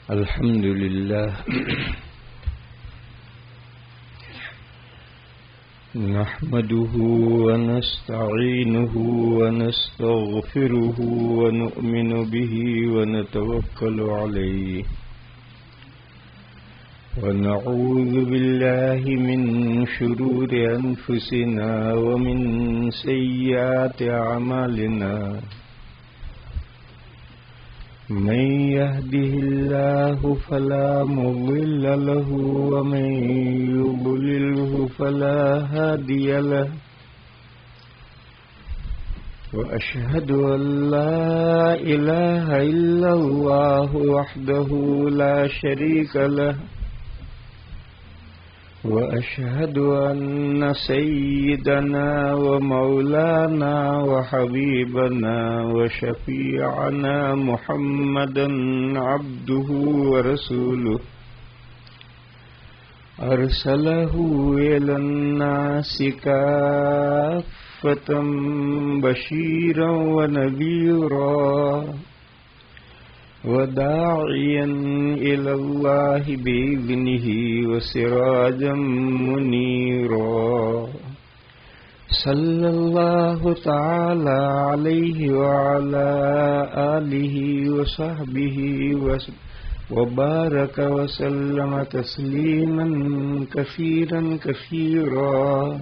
الحمد لله نحمده ونستعينه ونستغفره ونؤمن به ونتوكل عليه ونعوذ بالله من شرور أنفسنا ومن سيئات أعمالنا من يهده الله فلا مضل له ومن يضلله فلا هادي له وأشهد أن لا إله إلا الله وحده لا شريك له وأشهد أن سيدنا ومولانا وحبيبنا وشفيعنا محمدا عبده ورسوله أرسله إلى الناس كافة بشيرا ونذيرا وداعيا إلى الله بإذنه وسراجا منيرا صلى الله تعالى عليه وعلى آله وصحبه وبارك وسلم تسليما كثيرا كثيرا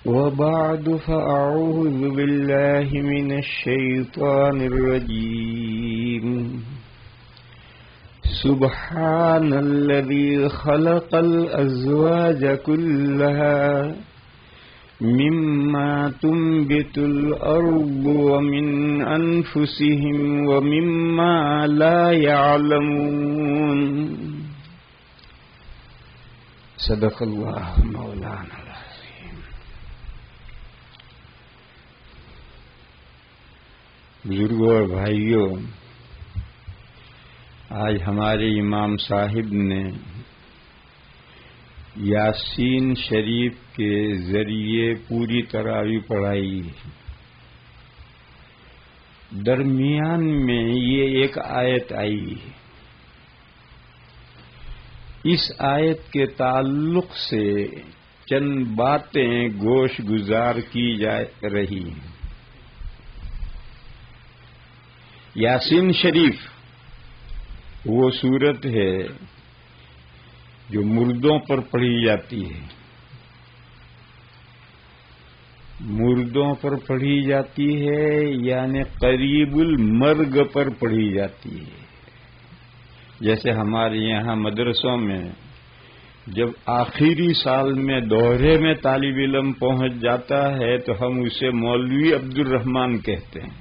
وبعد فأعوذ بالله من الشيطان الرجيم سبحان الذي خلق الأزواج كلها مما تنبت الأرض ومن أنفسهم ومما لا يعلمون صدق الله مولانا. بزرگوں اور بھائیوں، آج ہمارے امام صاحب نے یاسین شریف کے ذریعے پوری تراویح پڑھائی. درمیان میں یہ ایک آیت آئی. اس آیت کے تعلق سے چند باتیں گوش گزار کی جا رہی ہیں. یاسین شریف وہ سورت ہے جو مردوں پر پڑھی جاتی ہے. مردوں پر پڑھی جاتی ہے یعنی قریب المرگ پر پڑھی جاتی ہے. جیسے ہمارے یہاں مدرسوں میں جب آخری سال میں دوہرے میں طالب علم پہنچ جاتا ہے تو ہم اسے مولوی عبد الرحمان کہتے ہیں.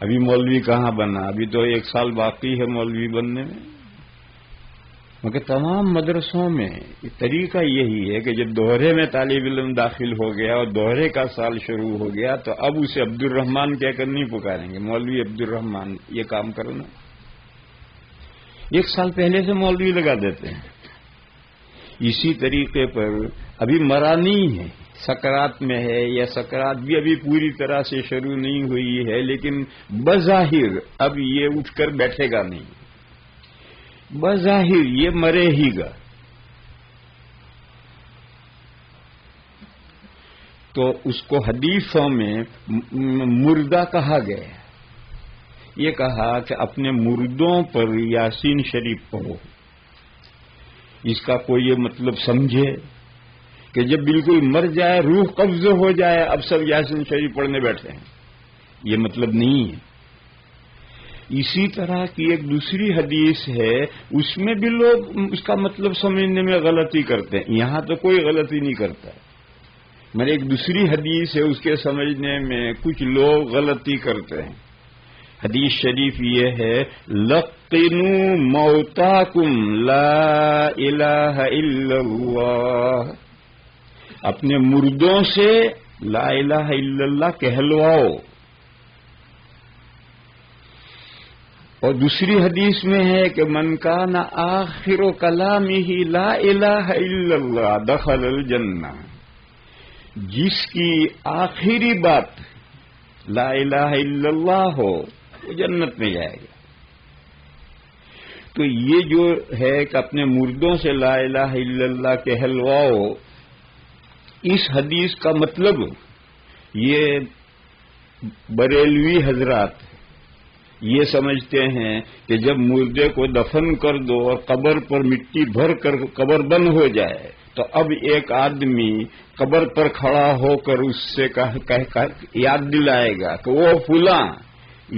ابھی مولوی کہاں بنا، ابھی تو 1 سال باقی ہے مولوی بننے میں. مگر تمام مدرسوں میں طریقہ یہی ہے کہ جب دوہرے میں طالب علم داخل ہو گیا اور دوہرے کا سال شروع ہو گیا تو اب اسے عبد الرحمان کہہ کر نہیں پکاریں گے، مولوی عبد الرحمان یہ کام کرنا. 1 سال پہلے سے مولوی لگا دیتے ہیں. اسی طریقے پر ابھی مرا نہیں ہے، سکرات میں ہے، یا سکرات بھی ابھی پوری طرح سے شروع نہیں ہوئی ہے، لیکن بظاہر اب یہ اٹھ کر بیٹھے گا نہیں، بظاہر یہ مرے ہی گا. تو اس کو حدیثوں میں مردہ کہا گیا. یہ کہا کہ اپنے مردوں پر یاسین شریف پڑھو. اس کا کوئی یہ مطلب سمجھے کہ جب بالکل مر جائے، روح قبض ہو جائے، اب سب یاسین شریف پڑھنے بیٹھے ہیں، یہ مطلب نہیں ہے. اسی طرح کی ایک دوسری حدیث ہے، اس میں بھی لوگ اس کا مطلب سمجھنے میں غلطی کرتے ہیں. یہاں تو کوئی غلطی نہیں کرتا، مگر ایک دوسری حدیث ہے، اس کے سمجھنے میں کچھ لوگ غلطی کرتے ہیں. حدیث شریف یہ ہے، لقنوا موتاکم لا الہ الا اللہ. اپنے مردوں سے لا الہ الا اللہ کہلواؤ. اور دوسری حدیث میں ہے کہ من کان آخر کلامہ لا الہ الا اللہ دخل الجنہ. جس کی آخری بات لا الہ الا اللہ ہو وہ جنت میں جائے گا. تو یہ جو ہے کہ اپنے مردوں سے لا الہ الا اللہ کہلواؤ، اس حدیث کا مطلب یہ بریلوی حضرات یہ سمجھتے ہیں کہ جب مردے کو دفن کر دو اور قبر پر مٹی بھر کر قبر بند ہو جائے تو اب ایک آدمی قبر پر کھڑا ہو کر اس سے یاد دلائے گا کہ وہ فلاں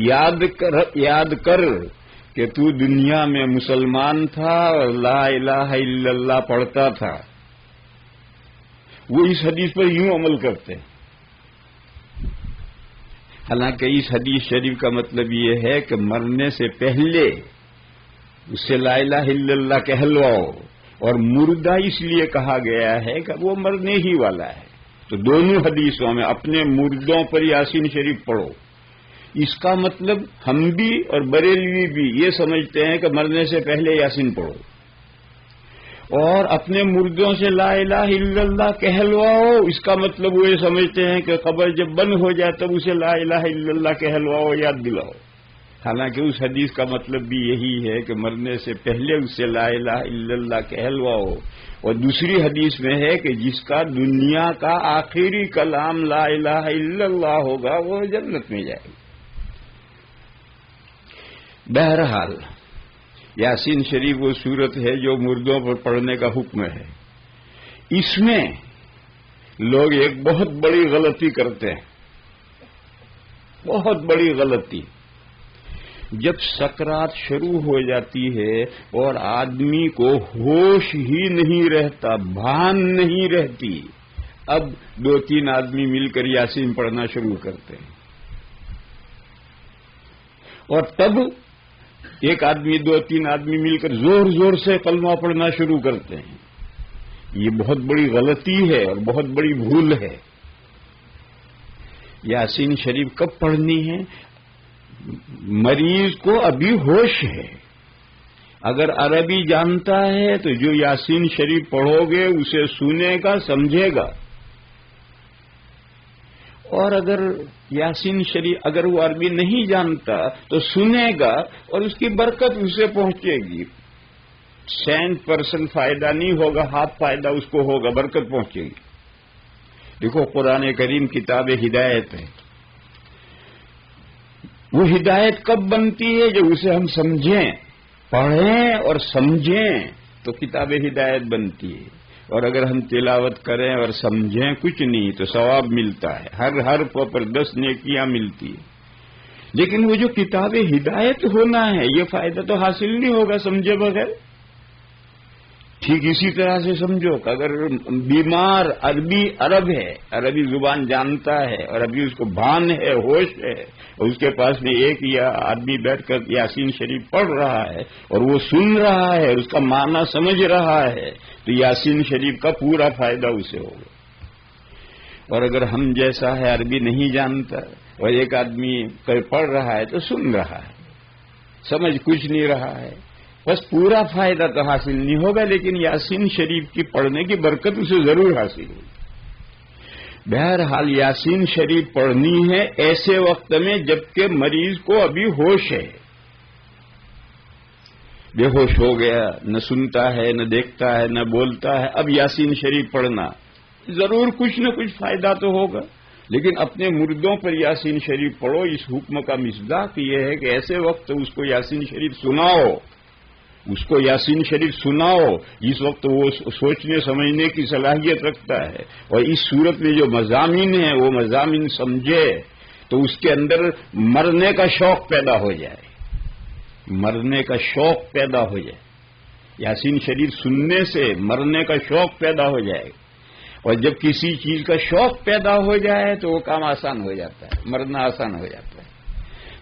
یاد کر کہ تو دنیا میں مسلمان تھا اور لا الہ الا اللہ پڑھتا تھا. وہ اس حدیث پر یوں عمل کرتے ہیں. حالانکہ اس حدیث شریف کا مطلب یہ ہے کہ مرنے سے پہلے اس سے لا الہ الا اللہ کہلواؤ، اور مردہ اس لیے کہا گیا ہے کہ وہ مرنے ہی والا ہے. تو دونوں حدیثوں میں اپنے مردوں پر یاسین شریف پڑھو، اس کا مطلب ہم بھی اور بریلوی بھی یہ سمجھتے ہیں کہ مرنے سے پہلے یاسین پڑھو، اور اپنے مردوں سے لا الہ الا اللہ کہلواؤ، اس کا مطلب وہ یہ سمجھتے ہیں کہ قبر جب بند ہو جائے تب اسے لا الہ الا اللہ کہلواؤ، یاد دلاؤ. حالانکہ اس حدیث کا مطلب بھی یہی ہے کہ مرنے سے پہلے اسے لا الہ الا اللہ کہلواؤ. اور دوسری حدیث میں ہے کہ جس کا دنیا کا آخری کلام لا الہ الا اللہ ہوگا وہ جنت میں جائے گا. بہرحال یاسین شریف وہ سورت ہے جو مردوں پر پڑھنے کا حکم ہے. اس میں لوگ ایک بہت بڑی غلطی کرتے ہیں، بہت بڑی غلطی. جب سکرات شروع ہو جاتی ہے اور آدمی کو ہوش ہی نہیں رہتا، بھان نہیں رہتی، اب 2-3 آدمی مل کر یاسین پڑھنا شروع کرتے ہیں، اور تب ایک آدمی 2-3 آدمی مل کر زور زور سے کلمہ پڑھنا شروع کرتے ہیں. یہ بہت بڑی غلطی ہے اور بہت بڑی بھول ہے. یاسین شریف کب پڑھنی ہے؟ مریض کو ابھی ہوش ہے، اگر عربی جانتا ہے تو جو یاسین شریف پڑھو گے اسے سنے گا، سمجھے گا. اور اگر یاسین شریف اگر وہ عربی نہیں جانتا تو سنے گا اور اس کی برکت اسے پہنچے گی. 100% فائدہ نہیں ہوگا، ہاتھ فائدہ اس کو ہوگا، برکت پہنچے گی. دیکھو قرآن کریم کتاب ہدایت ہے. وہ ہدایت کب بنتی ہے؟ جب اسے ہم سمجھیں، پڑھیں اور سمجھیں تو کتاب ہدایت بنتی ہے. اور اگر ہم تلاوت کریں اور سمجھیں کچھ نہیں تو ثواب ملتا ہے، ہر حرف پر 10 نیکیاں ملتی ہیں. لیکن وہ جو کتاب ہدایت ہونا ہے یہ فائدہ تو حاصل نہیں ہوگا سمجھے بغیر. ٹھیک اسی طرح سے سمجھو کہ اگر بیمار عرب ہے، عربی زبان جانتا ہے اور ابھی اس کو بھان ہے، ہوش ہے، اور اس کے پاس میں ایک یا آدمی بیٹھ کر یاسین شریف پڑھ رہا ہے اور وہ سن رہا ہے اور اس کا معنی سمجھ رہا ہے تو یاسین شریف کا پورا فائدہ اسے ہوگا. اور اگر ہم جیسا ہے عربی نہیں جانتا اور ایک آدمی پڑھ رہا ہے تو سن رہا ہے، سمجھ کچھ نہیں رہا ہے، بس پورا فائدہ تو حاصل نہیں ہوگا، لیکن یاسین شریف کی پڑھنے کی برکت اسے ضرور حاصل ہوگی. بہرحال یاسین شریف پڑھنی ہے ایسے وقت میں جبکہ مریض کو ابھی ہوش ہے. بے ہوش ہو گیا، نہ سنتا ہے، نہ دیکھتا ہے، نہ بولتا ہے، اب یاسین شریف پڑھنا ضرور کچھ نہ کچھ فائدہ تو ہوگا. لیکن اپنے مردوں پر یاسین شریف پڑھو. اس حکم کا مصداق یہ ہے کہ ایسے وقت اس کو یاسین شریف سناؤ، اس کو یاسین شریف سناؤ جس وقت وہ سوچنے سمجھنے کی صلاحیت رکھتا ہے، اور اس صورت میں جو مضامین ہیں وہ مضامین سمجھے تو اس کے اندر مرنے کا شوق پیدا ہو جائے، مرنے کا شوق پیدا ہو جائے. یاسین شریف سننے سے مرنے کا شوق پیدا ہو جائے، اور جب کسی چیز کا شوق پیدا ہو جائے تو وہ کام آسان ہو جاتا ہے، مرنا آسان ہو جاتا ہے.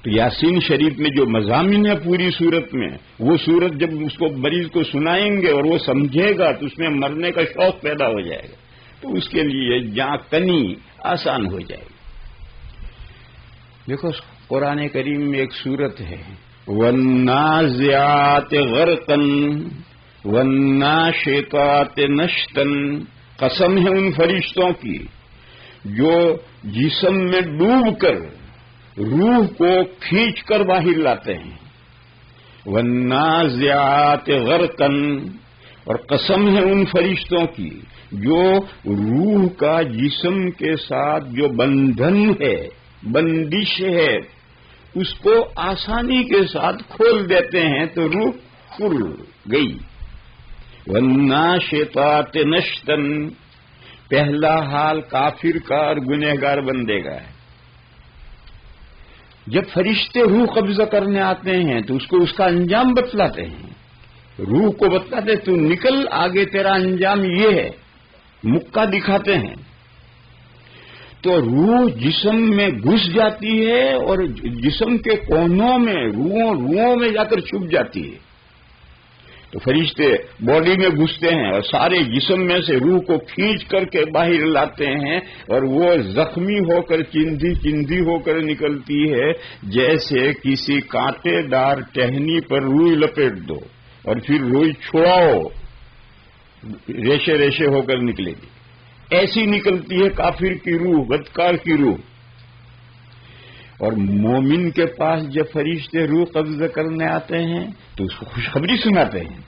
تو یاسین شریف میں جو مضامین ہے پوری صورت میں، وہ صورت جب اس کو مریض کو سنائیں گے اور وہ سمجھے گا تو اس میں مرنے کا شوق پیدا ہو جائے گا، تو اس کے لیے جاں کنی آسان ہو جائے گی. دیکھو قرآن کریم میں ایک صورت ہے وَالنَّازِعَاتِ غَرْقًا وَالنَّاشِطَاتِ نَشْطًا. قسم ہے ان فرشتوں کی جو جسم میں ڈوب کر روح کو کھینچ کر باہر لاتے ہیں. والنازعات غرقا، اور قسم ہے ان فرشتوں کی جو روح کا جسم کے ساتھ جو بندھن ہے، بندش ہے، اس کو آسانی کے ساتھ کھول دیتے ہیں تو روح کھل گئی۔ والناشطات نشطا، پہلا حال کافر کا اور گنہگار بندے کا ہے۔ جب فرشتے روح قبضہ کرنے آتے ہیں تو اس کو اس کا انجام بتلاتے ہیں، روح کو بتلاتے تو نکل آگے تیرا انجام یہ ہے، مکہ دکھاتے ہیں۔ تو روح جسم میں گھس جاتی ہے اور جسم کے کونوں میں روحوں میں جا کر چھپ جاتی ہے۔ تو فرشتے باڈی میں گھستے ہیں اور سارے جسم میں سے روح کو کھینچ کر کے باہر لاتے ہیں، اور وہ زخمی ہو کر چندھی ہو کر نکلتی ہے، جیسے کسی کانٹے دار ٹہنی پر روئی لپیٹ دو اور پھر روئی چھڑاؤ، ریشے ریشے ہو کر نکلے گی۔ ایسی نکلتی ہے کافر کی روح، بدکار کی روح۔ اور مومن کے پاس جب فرشتے روح قبضہ کرنے آتے ہیں تو اس کو خوشخبری سناتے ہیں،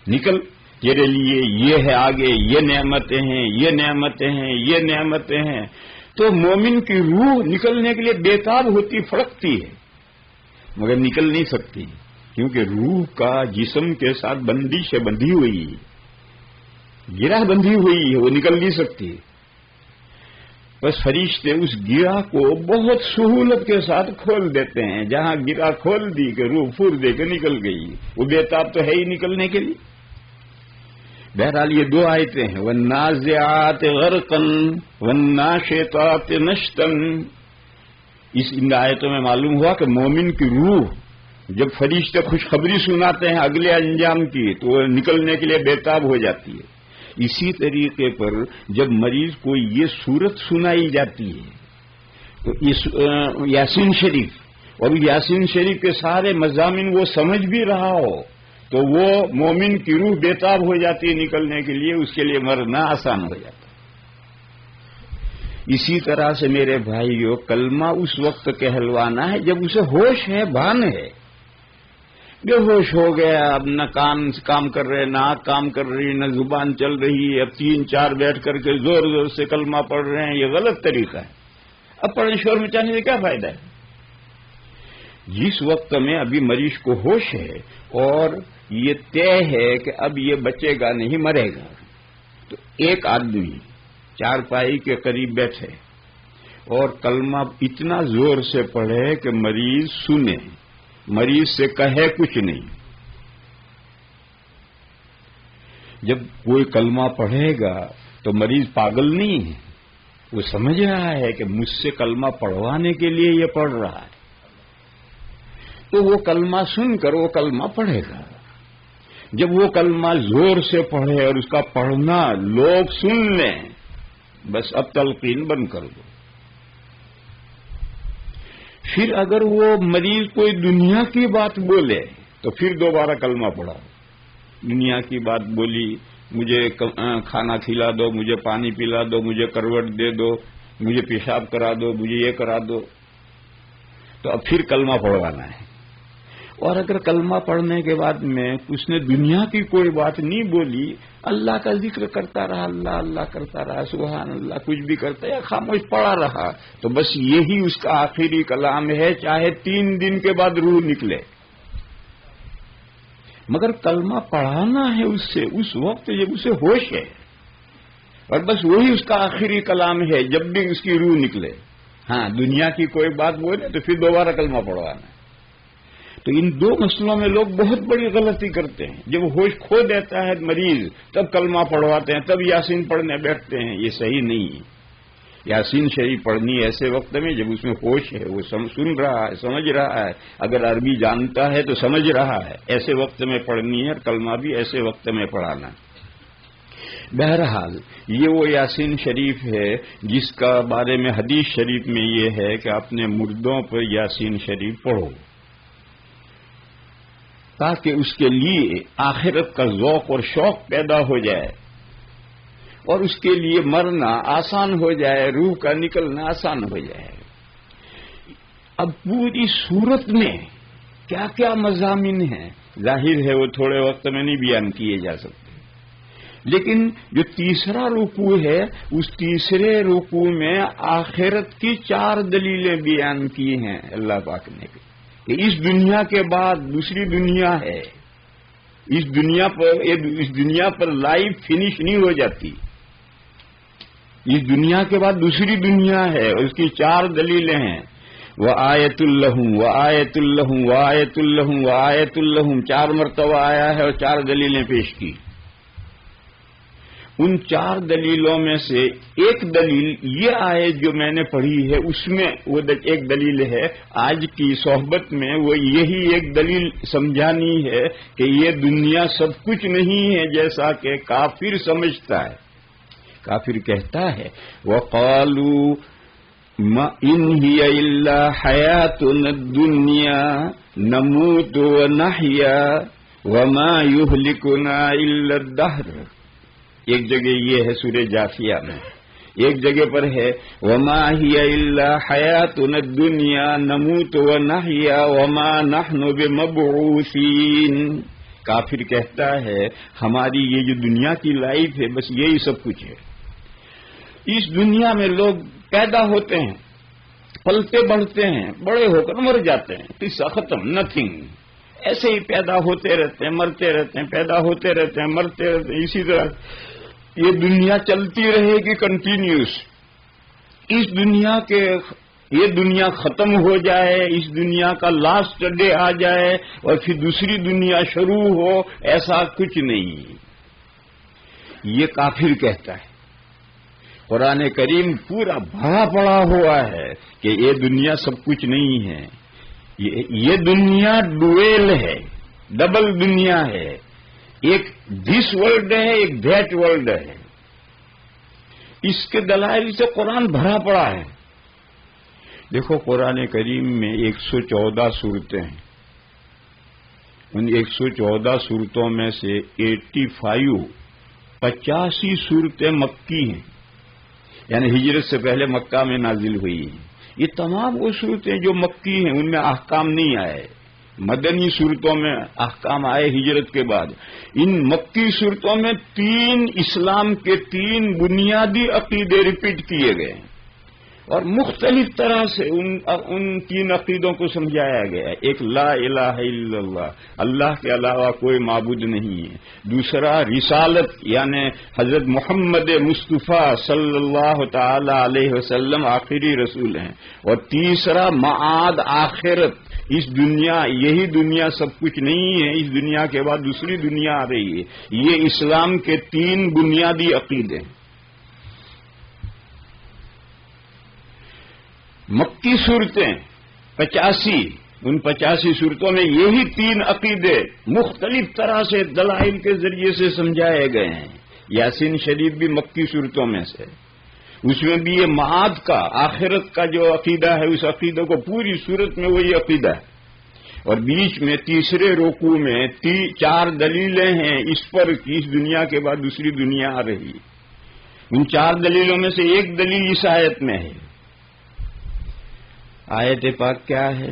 نکل تیرے لیے یہ ہے، آگے یہ نعمتیں ہیں، یہ نعمتیں ہیں، یہ نعمتیں ہیں۔ تو مومن کی روح نکلنے کے لیے بےتاب ہوتی، پھڑکتی ہے، مگر نکل نہیں سکتی، کیونکہ روح کا جسم کے ساتھ بندش ہے، بندھی ہوئی، گرہ بندھی ہوئی ہے، وہ نکل نہیں سکتی۔ بس فرشتے اس گرہ کو بہت سہولت کے ساتھ کھول دیتے ہیں، جہاں گرہ کھول دی کہ روح پھر دے کے نکل گئی، وہ بےتاب تو ہے ہی نکلنے کے لیے۔ بہرحال یہ دو آیتیں ہیں، والنازعات غرقا والناشطات نشطا۔ ان آیتوں میں معلوم ہوا کہ مومن کی روح جب فرشتے خوشخبری سناتے ہیں اگلے انجام کی تو وہ نکلنے کے لیے بےتاب ہو جاتی ہے۔ اسی طریقے پر جب مریض کو یہ صورت سنائی جاتی ہے تو یاسین شریف، اور یاسین شریف کے سارے مضامین وہ سمجھ بھی رہا ہو تو وہ مومن کی روح بےتاب ہو جاتی ہے نکلنے کے لیے، اس کے لیے مرنا آسان ہو جاتا ہے۔ اسی طرح سے میرے بھائیو، کلمہ اس وقت کہلوانا ہے جب اسے ہوش ہے، بھان ہے۔ بے ہوش ہو گیا، اب نہ کان کام کر رہے، نہ آنکھ کام کر رہی، نہ زبان چل رہی، اب 3-4 بیٹھ کر کے زور زور سے کلمہ پڑھ رہے ہیں، یہ غلط طریقہ ہے۔ اب پڑھنے شور مچانے سے کیا فائدہ ہے؟ جس وقت میں ابھی مریض کو ہوش ہے اور یہ طے ہے کہ اب یہ بچے گا نہیں، مرے گا، تو ایک آدمی چارپائی کے قریب بیٹھے اور کلمہ اتنا زور سے پڑھے کہ مریض سنے، مریض سے کہے کچھ نہیں۔ جب کوئی کلمہ پڑھے گا تو مریض پاگل نہیں ہے، وہ سمجھ رہا ہے کہ مجھ سے کلمہ پڑھوانے کے لیے یہ پڑھ رہا ہے، تو وہ کلمہ سن کر وہ کلمہ پڑھے گا۔ جب وہ کلمہ زور سے پڑھے اور اس کا پڑھنا لوگ سن لیں، بس اب تلقین بند کر دو۔ پھر اگر وہ مریض کوئی دنیا کی بات بولے تو پھر دوبارہ کلمہ پڑھاؤ۔ دنیا کی بات بولی، مجھے کھانا کھلا دو، مجھے پانی پلا دو، مجھے کروٹ دے دو، مجھے پیشاب کرا دو، مجھے یہ کرا دو، تو اب پھر کلمہ پڑھوانا ہے۔ اور اگر کلمہ پڑھنے کے بعد میں اس نے دنیا کی کوئی بات نہیں بولی، اللہ کا ذکر کرتا رہا، اللہ اللہ کرتا رہا، سبحان اللہ کچھ بھی کرتا یا خاموش پڑا رہا، تو بس یہی اس کا آخری کلام ہے، چاہے 3 دن کے بعد روح نکلے۔ مگر کلمہ پڑھانا ہے اس سے اس وقت جب اسے ہوش ہے، اور بس وہی اس کا آخری کلام ہے جب بھی اس کی روح نکلے۔ ہاں دنیا کی کوئی بات بولے تو پھر دوبارہ کلمہ پڑھوانا ہے۔ تو ان 2 مسئلوں میں لوگ بہت بڑی غلطی کرتے ہیں۔ جب ہوش کھو دیتا ہے مریض تب کلمہ پڑھواتے ہیں، تب یاسین پڑھنے بیٹھتے ہیں، یہ صحیح نہیں ہے۔ یاسین شریف پڑھنی ایسے وقت میں جب اس میں ہوش ہے، وہ سن رہا ہے، سمجھ رہا ہے، اگر عربی جانتا ہے تو سمجھ رہا ہے، ایسے وقت میں پڑھنی ہے، اور کلمہ بھی ایسے وقت میں پڑھانا ہے۔ بہرحال یہ وہ یاسین شریف ہے جس کا بارے میں حدیث شریف میں یہ ہے کہ اپنے مردوں پر یاسین شریف پڑھو، تاکہ اس کے لیے آخرت کا ذوق اور شوق پیدا ہو جائے اور اس کے لیے مرنا آسان ہو جائے، روح کا نکلنا آسان ہو جائے۔ اب پوری صورت میں کیا کیا مضامین ہیں، ظاہر ہے وہ تھوڑے وقت میں نہیں بیان کیے جا سکتے، لیکن جو تیسرا رکوع ہے اس تیسرے رکوع میں آخرت کی 4 دلیلیں بیان کی ہیں اللہ پاک نے کہ اس دنیا کے بعد دوسری دنیا ہے، اس دنیا پر لائف فنش نہیں ہو جاتی، اس دنیا کے بعد دوسری دنیا ہے، اس کی 4 دلیلیں ہیں۔ وآیت اللہم وآیت اللہم وآیت اللہم وآیت اللہم 4 مرتبہ آیا ہے اور 4 دلیلیں پیش کی۔ ان 4 دلیلوں میں سے ایک دلیل یہ آیت جو میں نے پڑھی ہے اس میں وہ ایک دلیل ہے، آج کی صحبت میں وہ یہی ایک دلیل سمجھانی ہے کہ یہ دنیا سب کچھ نہیں ہے جیسا کہ کافر سمجھتا ہے۔ کافر کہتا ہے وَقَالُوا مَا إِنْ هِيَ إِلَّا حَيَاتُنَا الدُّنْيَا نَمُوتُ وَنَحْيَا وَمَا يُهْلِكُنَا إِلَّا الدَّهْرُ۔ ایک جگہ یہ ہے سورہ جاثیہ میں، ایک جگہ پر ہے وَمَا هِيَ إِلَّا حَيَاتُنَا الدُّنْيَا نَمُوتُ وَنَحْيَا وَمَا نَحْنُ بِمَبْعُوثِينَ۔ کافر کہتا ہے ہماری یہ جو دنیا کی لائف ہے بس یہی سب کچھ ہے۔ اس دنیا میں لوگ پیدا ہوتے ہیں، پلتے بڑھتے ہیں، بڑے ہو کر مر جاتے ہیں، قصہ ختم، نتھنگ، ایسے ہی پیدا ہوتے رہتے ہیں، مرتے رہتے ہیں، پیدا ہوتے رہتے ہیں، مرتے رہتے ہیں، اسی طرح یہ دنیا چلتی رہے گی کنٹینیوس۔ یہ دنیا ختم ہو جائے، اس دنیا کا لاسٹ ڈے آ جائے اور پھر دوسری دنیا شروع ہو، ایسا کچھ نہیں، یہ کافر کہتا ہے۔ قرآن کریم پورا بھرا پڑا ہوا ہے کہ یہ دنیا سب کچھ نہیں ہے، یہ دنیا ڈویل ہے، ڈبل دنیا ہے، ایک دس ورلڈ ہے، ایک دیٹ ورلڈ ہے۔ اس کے دلائل سے قرآن بھرا پڑا ہے۔ دیکھو قرآن کریم میں 114 صورتیں ہیں، ان 114 صورتوں میں سے 85 صورتیں مکی ہیں، یعنی ہجرت سے پہلے مکہ میں نازل ہوئی ہیں۔ یہ تمام وہ صورتیں جو مکی ہیں ان میں احکام نہیں آئے، مدنی صورتوں میں احکام آئے ہجرت کے بعد۔ ان مکی صورتوں میں 3 اسلام کے 3 بنیادی عقیدے ریپیٹ کیے گئے ہیں اور مختلف طرح سے ان 3 عقیدوں کو سمجھایا گیا ہے۔ ایک لا الہ الا اللہ، اللہ کے علاوہ کوئی معبود نہیں ہے۔ دوسرا رسالت، یعنی حضرت محمد مصطفیٰ صلی اللہ تعالی علیہ وسلم آخری رسول ہیں۔ اور تیسرا معاد، آخرت، اس دنیا، یہی دنیا سب کچھ نہیں ہے، اس دنیا کے بعد دوسری دنیا آ رہی ہے۔ یہ اسلام کے 3 بنیادی عقیدے ہیں۔ مکی صورتیں 85، ان 85 صورتوں میں یہی 3 عقیدے مختلف طرح سے دلائل کے ذریعے سے سمجھائے گئے ہیں۔ یاسین شریف بھی مکی صورتوں میں سے، اس میں بھی یہ معاد کا، آخرت کا جو عقیدہ ہے، اس عقیدے کو پوری صورت میں وہی عقیدہ ہے۔ اور بیچ میں تیسرے رکوع میں 4 دلیلیں ہیں اس پر کہ اس دنیا کے بعد دوسری دنیا آ رہی ہے۔ ان 4 دلیلوں میں سے ایک دلیل اس آیت میں ہے۔ آیت پاک کیا ہے؟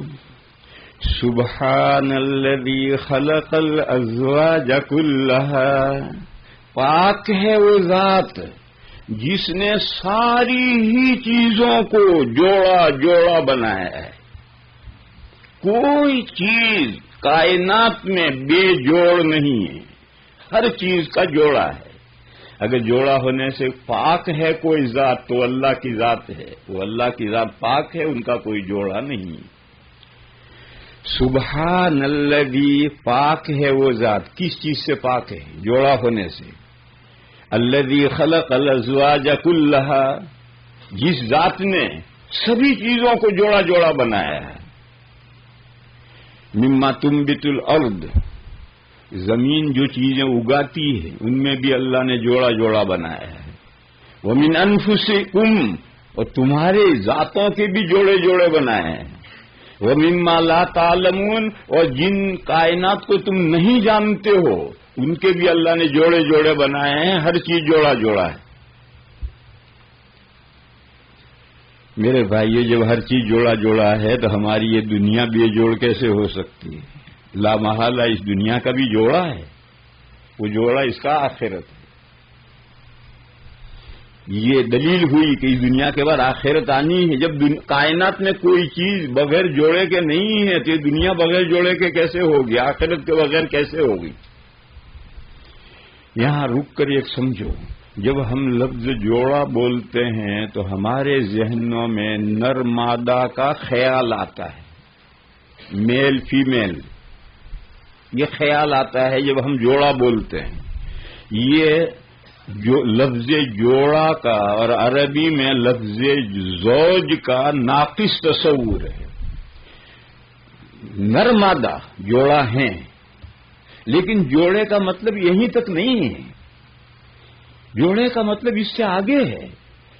سبحان الذی خلق الازواج کلھا، پاک ہے وہ ذات جس نے ساری ہی چیزوں کو جوڑا جوڑا بنایا ہے۔ کوئی چیز کائنات میں بے جوڑ نہیں ہے، ہر چیز کا جوڑا ہے۔ اگر جوڑا ہونے سے پاک ہے کوئی ذات تو اللہ کی ذات ہے، وہ اللہ کی ذات پاک ہے، ان کا کوئی جوڑا نہیں۔ سبحان الذی، پاک ہے وہ ذات، کس چیز سے پاک ہے؟ جوڑا ہونے سے۔ الذی خلق الازواج کلھا، جس ذات نے سبھی چیزوں کو جوڑا جوڑا بنایا ہے۔ مما تنبت الارض، زمین جو چیزیں اگاتی ہے ان میں بھی اللہ نے جوڑا جوڑا بنایا ہے۔ ومن انفسکم، اور تمہارے ذاتوں کے بھی جوڑے جوڑے بنائے ہیں۔ ومما لا تعلمون، اور جن کائنات کو تم نہیں جانتے ہو ان کے بھی اللہ نے جوڑے جوڑے بنائے ہیں، ہر چیز جوڑا جوڑا ہے۔ میرے بھائیو، جب ہر چیز جوڑا جوڑا ہے تو ہماری یہ دنیا بے جوڑ کیسے ہو سکتی ہے؟ لا محالہ اس دنیا کا بھی جوڑا ہے، وہ جوڑا اس کا آخرت ہے۔ یہ دلیل ہوئی کہ اس دنیا کے بعد آخرت آنی ہے۔ جب کائنات میں کوئی چیز بغیر جوڑے کے نہیں ہے تو یہ دنیا بغیر جوڑے کے کیسے ہوگی؟ آخرت کے بغیر کیسے ہوگی؟ یہاں رک کر ایک سمجھو، جب ہم لفظ جوڑا بولتے ہیں تو ہمارے ذہنوں میں نر مادہ کا خیال آتا ہے، میل فیمیل، یہ خیال آتا ہے جب ہم جوڑا بولتے ہیں۔ یہ جو لفظ جوڑا کا اور عربی میں لفظ زوج کا ناقص تصور ہے۔ نر مادہ جوڑا ہیں، لیکن جوڑے کا مطلب یہیں تک نہیں ہے، جوڑے کا مطلب اس سے آگے ہے،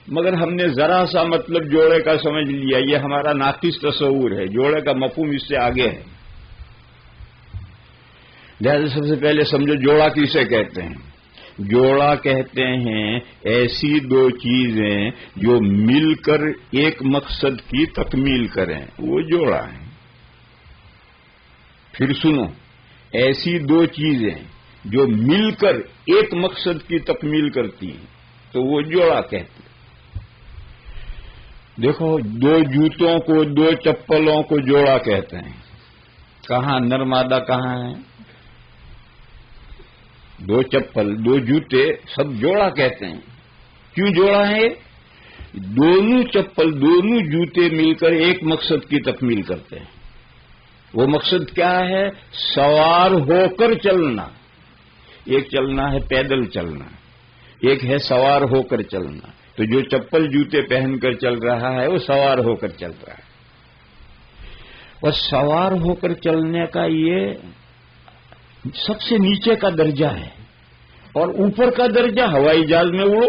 مگر ہم نے ذرا سا مطلب جوڑے کا سمجھ لیا، یہ ہمارا ناقص تصور ہے۔ جوڑے کا مفہوم اس سے آگے ہے۔ لہذا سب سے پہلے سمجھو جوڑا کسے کہتے ہیں۔ جوڑا کہتے ہیں ایسی دو چیزیں جو مل کر ایک مقصد کی تکمیل کریں، وہ جوڑا ہے۔ پھر سنو، ایسی دو چیزیں جو مل کر ایک مقصد کی تکمیل کرتی ہیں تو وہ جوڑا کہتے ہیں۔ دیکھو، دو جوتوں کو، دو چپلوں کو جوڑا کہتے ہیں۔ کہاں نر مادہ کہاں ہے؟ دو چپل، دو جوتے، سب جوڑا کہتے ہیں۔ کیوں جوڑا ہے؟ دونوں چپل، دونوں جوتے مل کر ایک مقصد کی تکمیل کرتے ہیں۔ وہ مقصد کیا ہے؟ سوار ہو کر چلنا۔ ایک چلنا ہے پیدل چلنا، ایک ہے سوار ہو کر چلنا۔ تو جو چپل جوتے پہن کر چل رہا ہے وہ سوار ہو کر چل رہا ہے۔ اور سوار ہو کر چلنے کا یہ سب سے نیچے کا درجہ ہے، اور اوپر کا درجہ ہوائی جہاز میں اڑو،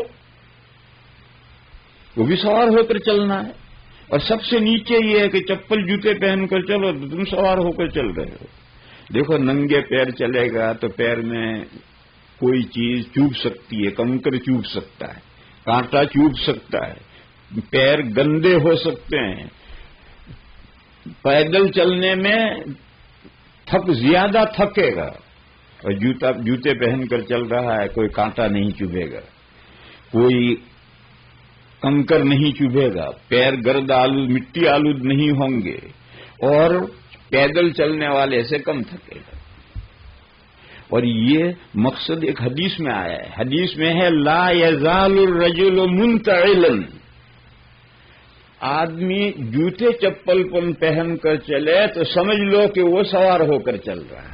وہ بھی سوار ہو کر چلنا ہے۔ اور سب سے نیچے یہ ہے کہ چپل جوتے پہن کر چلو تو تم سوار ہو کر چل رہے ہو۔ دیکھو، ننگے پیر چلے گا تو پیر میں کوئی چیز چوب سکتی ہے، کنکر چوب سکتا ہے، کانٹا چوب سکتا ہے، پیر گندے ہو سکتے ہیں۔ پیدل چلنے میں زیادہ تھکے گا، اور جوتے پہن کر چل رہا ہے، کوئی کانٹا نہیں چبھے گا، کوئی کنکر نہیں چبھے گا، پیر گرد آلود، مٹی آلود نہیں ہوں گے، اور پیدل چلنے والے سے کم تھکے گا۔ اور یہ مقصد ایک حدیث میں آیا ہے۔ حدیث میں ہے لا یزال الرجل منتعلا، آدمی جوتے چپل پہن کر چلے تو سمجھ لو کہ وہ سوار ہو کر چل رہا ہے۔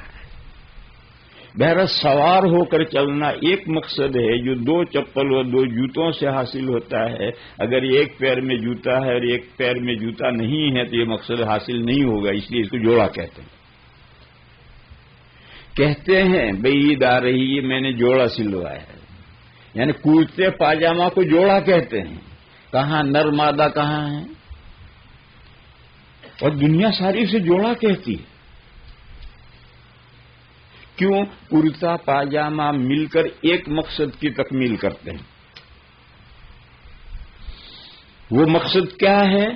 بہرحال سوار ہو کر چلنا ایک مقصد ہے جو دو چپل اور دو جوتوں سے حاصل ہوتا ہے۔ اگر ایک پیر میں جوتا ہے اور ایک پیر میں جوتا نہیں ہے تو یہ مقصد حاصل نہیں ہوگا، اس لیے اس کو جوڑا کہتے ہیں۔ کہتے ہیں بھئی عید آ رہی ہے، میں نے جوڑا سلوایا ہے، یعنی کرتے پاجامہ کو جوڑا کہتے ہیں۔ کہاں نر مادہ کہاں ہے؟ اور دنیا ساری سے جوڑا کہتی ہے۔ کیوں؟ کرتا پاجامہ مل کر ایک مقصد کی تکمیل کرتے ہیں۔ وہ مقصد کیا ہے؟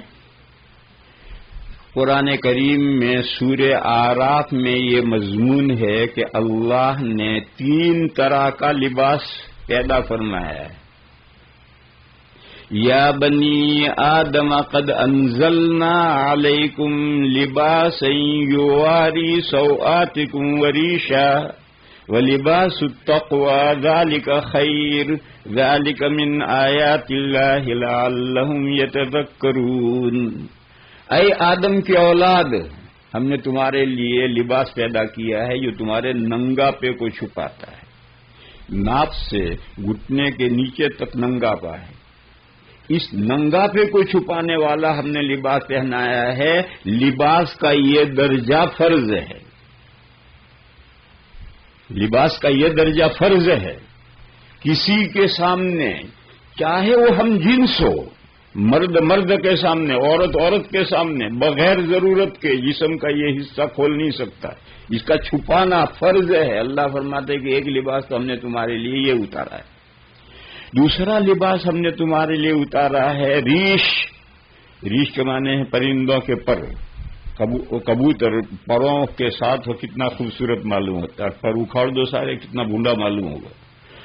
قرآن کریم میں سورہ اعراف میں یہ مضمون ہے کہ اللہ نے 3 طرح کا لباس پیدا فرمایا ہے۔ یا بنی آدم قد انزلنا علیکم لباسا یواری سوآتکم وریشا ولباس التقوی ذالک خیر ذالک من آیات اللہ لعلہم یتذکرون۔ اے آدم کی اولاد، ہم نے تمہارے لیے لباس پیدا کیا ہے جو تمہارے ننگاپے کو چھپاتا ہے۔ ناپ سے گھٹنے کے نیچے تک ننگاپا ہے، اس ننگاپے کو چھپانے والا ہم نے لباس پہنایا ہے۔ لباس کا یہ درجہ فرض ہے، لباس کا یہ درجہ فرض ہے۔ کسی کے سامنے، چاہے وہ ہم جنس ہو، مرد مرد کے سامنے، عورت عورت کے سامنے، بغیر ضرورت کے جسم کا یہ حصہ کھول نہیں سکتا، اس کا چھپانا فرض ہے۔ اللہ فرماتے ہیں کہ ایک لباس تو ہم نے تمہارے لیے یہ اتارا ہے۔ دوسرا لباس ہم نے تمہارے لیے اتارا ہے ریش، ریش کے معنی ہیں پرندوں کے پر. کبوتر پروں کے ساتھ وہ کتنا خوبصورت معلوم ہوتا ہے، پر اکھاڑ دو سارے کتنا بھونڈا معلوم ہوگا.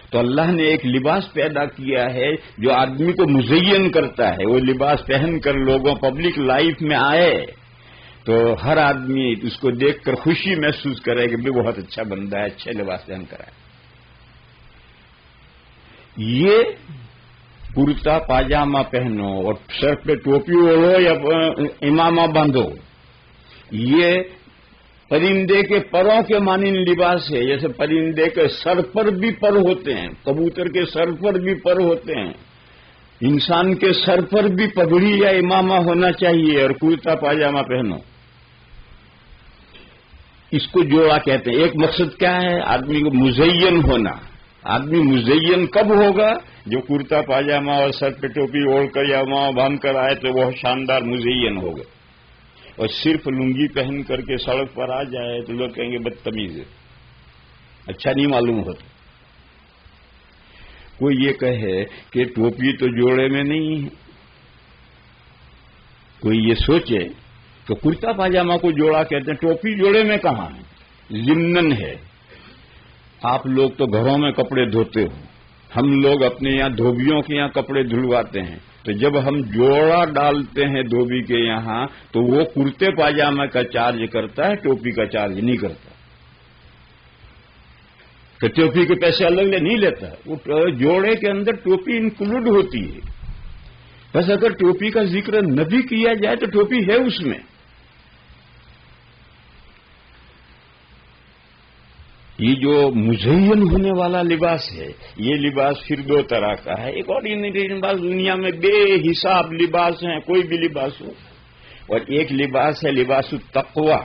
تو اللہ نے ایک لباس پیدا کیا ہے جو آدمی کو مزین کرتا ہے. وہ لباس پہن کر لوگوں پبلک لائف میں آئے تو ہر آدمی اس کو دیکھ کر خوشی محسوس کرے کہ بھی بہت اچھا بندہ ہے، اچھے لباس پہن کر آئے. یہ کرتا پاجامہ پہنو اور سر پہ ٹوپی اوڑھو یا امامہ باندھو، یہ پرندے کے پروں کے مانند لباس ہے. جیسے پرندے کے سر پر بھی پر ہوتے ہیں، کبوتر کے سر پر بھی پر ہوتے ہیں، انسان کے سر پر بھی پگڑی یا امامہ ہونا چاہیے اور کرتا پاجامہ پہنو. اس کو جوڑا کہتے ہیں. ایک مقصد کیا ہے؟ آدمی کو مزین ہونا. آدمی مزین کب ہوگا؟ جو کرتا پاجامہ اور سر پہ ٹوپی اوڑھ کر یا امامہ باندھ کر آئے تو وہ شاندار مزین ہوگا. اور صرف لنگی پہن کر کے سڑک پر آ جائے تو لوگ کہیں گے بدتمیز ہے، اچھا نہیں معلوم ہوتا. کوئی یہ کہے کہ ٹوپی تو جوڑے میں نہیں ہے، کوئی یہ سوچے کہ کرتا پاجامہ کو جوڑا کہتے ہیں، ٹوپی جوڑے میں کہاں ہے؟ ضمناً ہے. آپ لوگ تو گھروں میں کپڑے دھوتے ہو، ہم لوگ اپنے یہاں دھوبیوں کے یہاں کپڑے دھلواتے ہیں. تو جب ہم جوڑا ڈالتے ہیں دھوبی کے یہاں تو وہ کرتے پاجامہ کا چارج کرتا ہے، ٹوپی کا چارج نہیں کرتا. کہ ٹوپی کے پیسے الگ نہیں لیتا، وہ جوڑے کے اندر ٹوپی انکلوڈ ہوتی ہے. بس اگر ٹوپی کا ذکر نہ بھی کیا جائے تو ٹوپی ہے اس میں. یہ جو مزین ہونے والا لباس ہے، یہ لباس پھر دو طرح کا ہے. ایک آرڈینری لباس، دنیا میں بے حساب لباس ہیں، کوئی بھی لباس ہو. اور ایک لباس ہے لباس التقوی،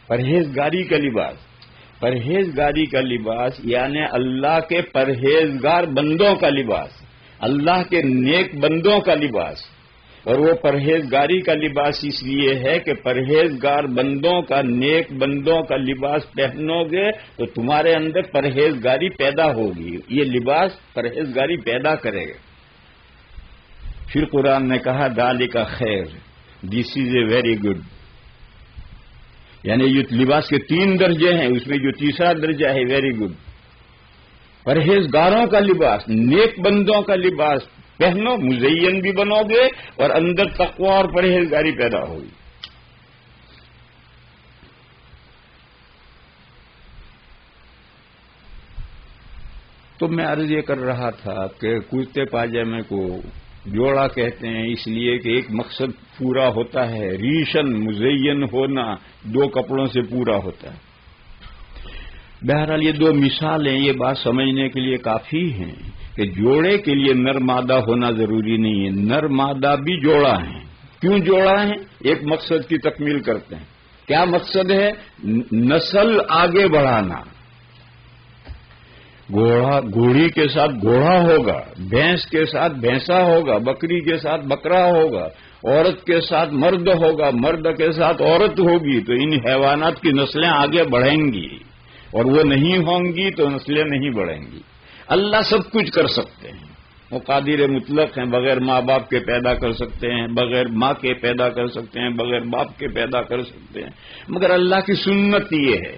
پرہیزگاری کا لباس. پرہیزگاری کا لباس یعنی اللہ کے پرہیزگار بندوں کا لباس، اللہ کے نیک بندوں کا لباس. اور وہ پرہیزگاری کا لباس اس لیے ہے کہ پرہیزگار بندوں کا، نیک بندوں کا لباس پہنو گے تو تمہارے اندر پرہیزگاری پیدا ہوگی. یہ لباس پرہیزگاری پیدا کرے گا. پھر قرآن نے کہا ذالک خیر، دس از اے ویری گڈ. یعنی یہ لباس کے 3 درجے ہیں، اس میں جو تیسرا درجہ ہے ویری گڈ. پرہیزگاروں کا لباس، نیک بندوں کا لباس پہنو، مزین بھی بنو گے اور اندر تقوی اور پرہیزگاری پیدا ہوگی. تو میں عرض یہ کر رہا تھا کہ کرتے پاجامے کو جوڑا کہتے ہیں اس لیے کہ ایک مقصد پورا ہوتا ہے. ریشن مزین ہونا 2 کپڑوں سے پورا ہوتا ہے. بہرحال یہ 2 مثالیں یہ بات سمجھنے کے لیے کافی ہیں کہ جوڑے کے لیے نر مادہ ہونا ضروری نہیں ہے. نر مادہ بھی جوڑا ہیں. کیوں جوڑا ہیں؟ ایک مقصد کی تکمیل کرتے ہیں. کیا مقصد ہے؟ نسل آگے بڑھانا. گھوڑی کے ساتھ گھوڑا ہوگا، بھینس کے ساتھ بھینسا ہوگا، بکری کے ساتھ بکرا ہوگا، عورت کے ساتھ مرد ہوگا، مرد کے ساتھ عورت ہوگی. تو ان حیوانات کی نسلیں آگے بڑھیں گی، اور وہ نہیں ہوں گی تو نسلیں نہیں بڑھیں گی. اللہ سب کچھ کر سکتے ہیں، وہ قادر مطلق ہیں. بغیر ماں باپ کے پیدا کر سکتے ہیں، بغیر ماں کے پیدا کر سکتے ہیں، بغیر باپ کے پیدا کر سکتے ہیں. مگر اللہ کی سنت یہ ہے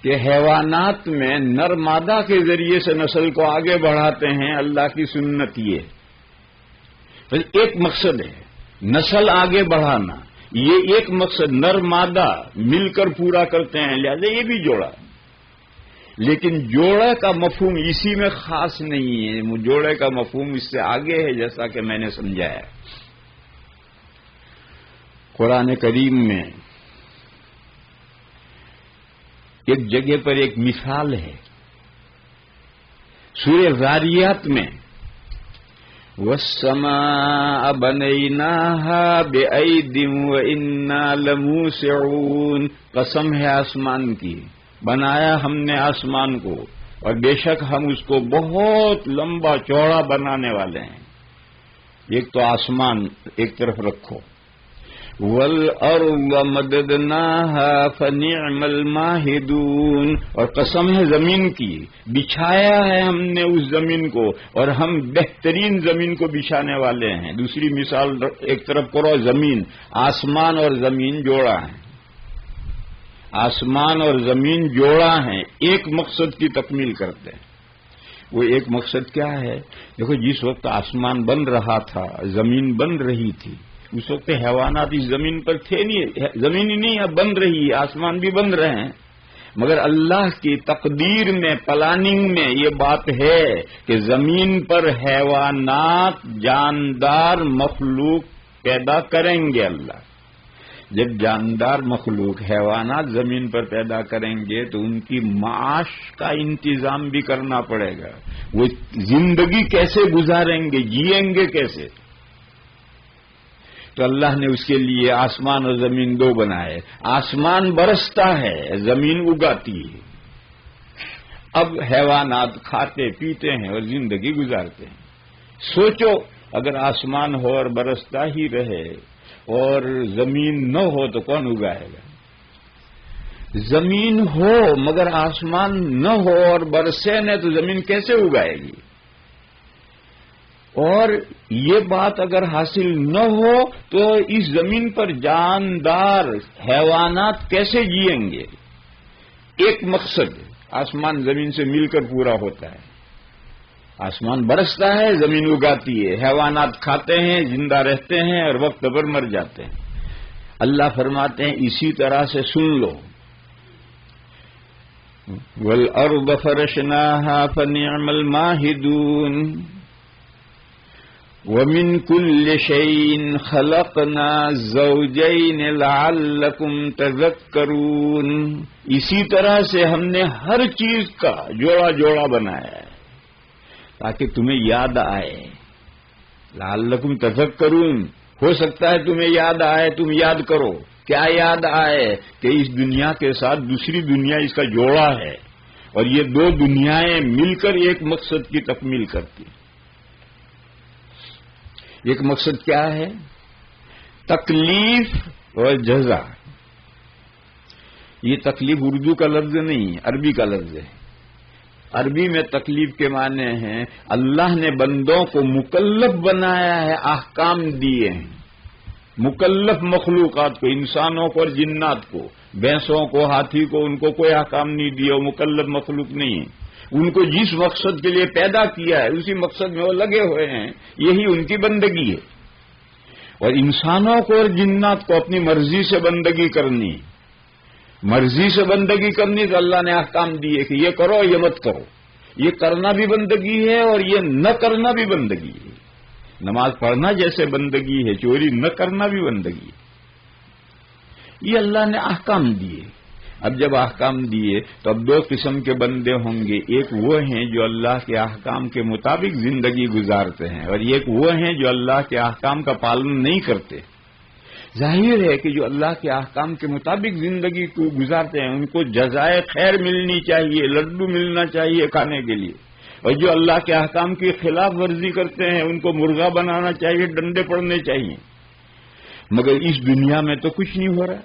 کہ حیوانات میں نر مادہ کے ذریعے سے نسل کو آگے بڑھاتے ہیں. اللہ کی سنت یہ ہے. ایک مقصد ہے نسل آگے بڑھانا، یہ ایک مقصد نر مادہ مل کر پورا کرتے ہیں، لہذا یہ بھی جوڑا. لیکن جوڑے کا مفہوم اسی میں خاص نہیں ہے. جوڑے کا مفہوم اس سے آگے ہے، جیسا کہ میں نے سمجھایا. قرآن کریم میں ایک جگہ پر ایک مثال ہے. سورہ ذاریات میں وَالسَّمَاءَ بَنَيْنَاهَا بِأَيْدٍ وَإِنَّا لَمُوسِعُونَ. قسم ہے آسمان کی، بنایا ہم نے آسمان کو اور بے شک ہم اس کو بہت لمبا چوڑا بنانے والے ہیں. ایک تو آسمان ایک طرف رکھو، والارض مددناها فنعم الماہدون، اور قسم ہے زمین کی، بچھایا ہے ہم نے اس زمین کو، اور ہم بہترین زمین کو بچھانے والے ہیں۔ دوسری مثال ایک طرف کرو، زمین، آسمان اور زمین جوڑا ہے، آسمان اور زمین جوڑا ہے، ایک مقصد کی تکمیل کرتے ہیں۔ وہ ایک مقصد کیا ہے؟ دیکھو، جس وقت آسمان بن رہا تھا، زمین بن رہی تھی، اس وقت حیوانات اس زمین پر تھے نہیں، زمین ہی نہیں اب بن رہی ہے، آسمان بھی بن رہے ہیں، مگر اللہ کی تقدیر میں، پلاننگ میں یہ بات ہے کہ زمین پر حیوانات، جاندار مخلوق پیدا کریں گے اللہ۔ جب جاندار مخلوق، حیوانات زمین پر پیدا کریں گے تو ان کی معاش کا انتظام بھی کرنا پڑے گا، وہ زندگی کیسے گزاریں گے، جئیں گے کیسے؟ تو اللہ نے اس کے لیے آسمان اور زمین دو بنائے۔ آسمان برستا ہے، زمین اگاتی ہے۔ اب حیوانات کھاتے پیتے ہیں اور زندگی گزارتے ہیں۔ سوچو، اگر آسمان ہو اور برستا ہی رہے اور زمین نہ ہو تو کون اگائے گا؟ زمین ہو مگر آسمان نہ ہو اور برسے نہ تو زمین کیسے اگائے گی؟ اور یہ بات اگر حاصل نہ ہو تو اس زمین پر جاندار حیوانات کیسے جئیں گے؟ ایک مقصد آسمان زمین سے مل کر پورا ہوتا ہے۔ آسمان برستا ہے، زمین اگاتی ہے، حیوانات کھاتے ہیں، زندہ رہتے ہیں اور وقت پر مر جاتے ہیں۔ اللہ فرماتے ہیں اسی طرح سے سن لو، وَالْأَرْضَ فَرَشْنَاهَا فَنِعْمَ الْمَاهِدُونَ وَمِن كُلِّ شَيْءٍ خَلَقْنَا زَوْجَيْنِ لَعَلَّكُمْ تَذَكَّرُونَ، اسی طرح سے ہم نے ہر چیز کا جوڑا جوڑا بنایا ہے تاکہ تمہیں یاد آئے۔ لعلکم تذکرون، ہو سکتا ہے تمہیں یاد آئے، تم یاد کرو۔ کیا یاد آئے؟ کہ اس دنیا کے ساتھ دوسری دنیا اس کا جوڑا ہے، اور یہ دو دنیایں مل کر ایک مقصد کی تکمیل کرتی۔ ایک مقصد کیا ہے؟ تکلیف اور جزا۔ یہ تکلیف اردو کا لفظ نہیں، عربی کا لفظ ہے۔ عربی میں تکلیف کے معنی ہیں اللہ نے بندوں کو مکلف بنایا ہے، احکام دیے ہیں۔ مکلف مخلوقات کو، انسانوں کو اور جنات کو، بھینسوں کو، ہاتھی کو، ان کو کوئی احکام نہیں دیا، وہ مکلف مخلوق نہیں ہے۔ ان کو جس مقصد کے لیے پیدا کیا ہے اسی مقصد میں وہ لگے ہوئے ہیں، یہی ان کی بندگی ہے۔ اور انسانوں کو اور جنات کو اپنی مرضی سے بندگی کرنی، مرضی سے بندگی کرنی تو اللہ نے احکام دیے کہ یہ کرو، یہ مت کرو۔ یہ کرنا بھی بندگی ہے اور یہ نہ کرنا بھی بندگی ہے۔ نماز پڑھنا جیسے بندگی ہے، چوری نہ کرنا بھی بندگی ہے۔ یہ اللہ نے احکام دیے۔ اب جب احکام دیے تو اب دو قسم کے بندے ہوں گے، ایک وہ ہیں جو اللہ کے احکام کے مطابق زندگی گزارتے ہیں، اور ایک وہ ہیں جو اللہ کے احکام کا پالن نہیں کرتے۔ ظاہر ہے کہ جو اللہ کے احکام کے مطابق زندگی کو گزارتے ہیں ان کو جزائے خیر ملنی چاہیے، لڈو ملنا چاہیے کھانے کے لیے، اور جو اللہ کے احکام کی خلاف ورزی کرتے ہیں ان کو مرغا بنانا چاہیے، ڈنڈے پڑنے چاہیے۔ مگر اس دنیا میں تو کچھ نہیں ہو رہا۔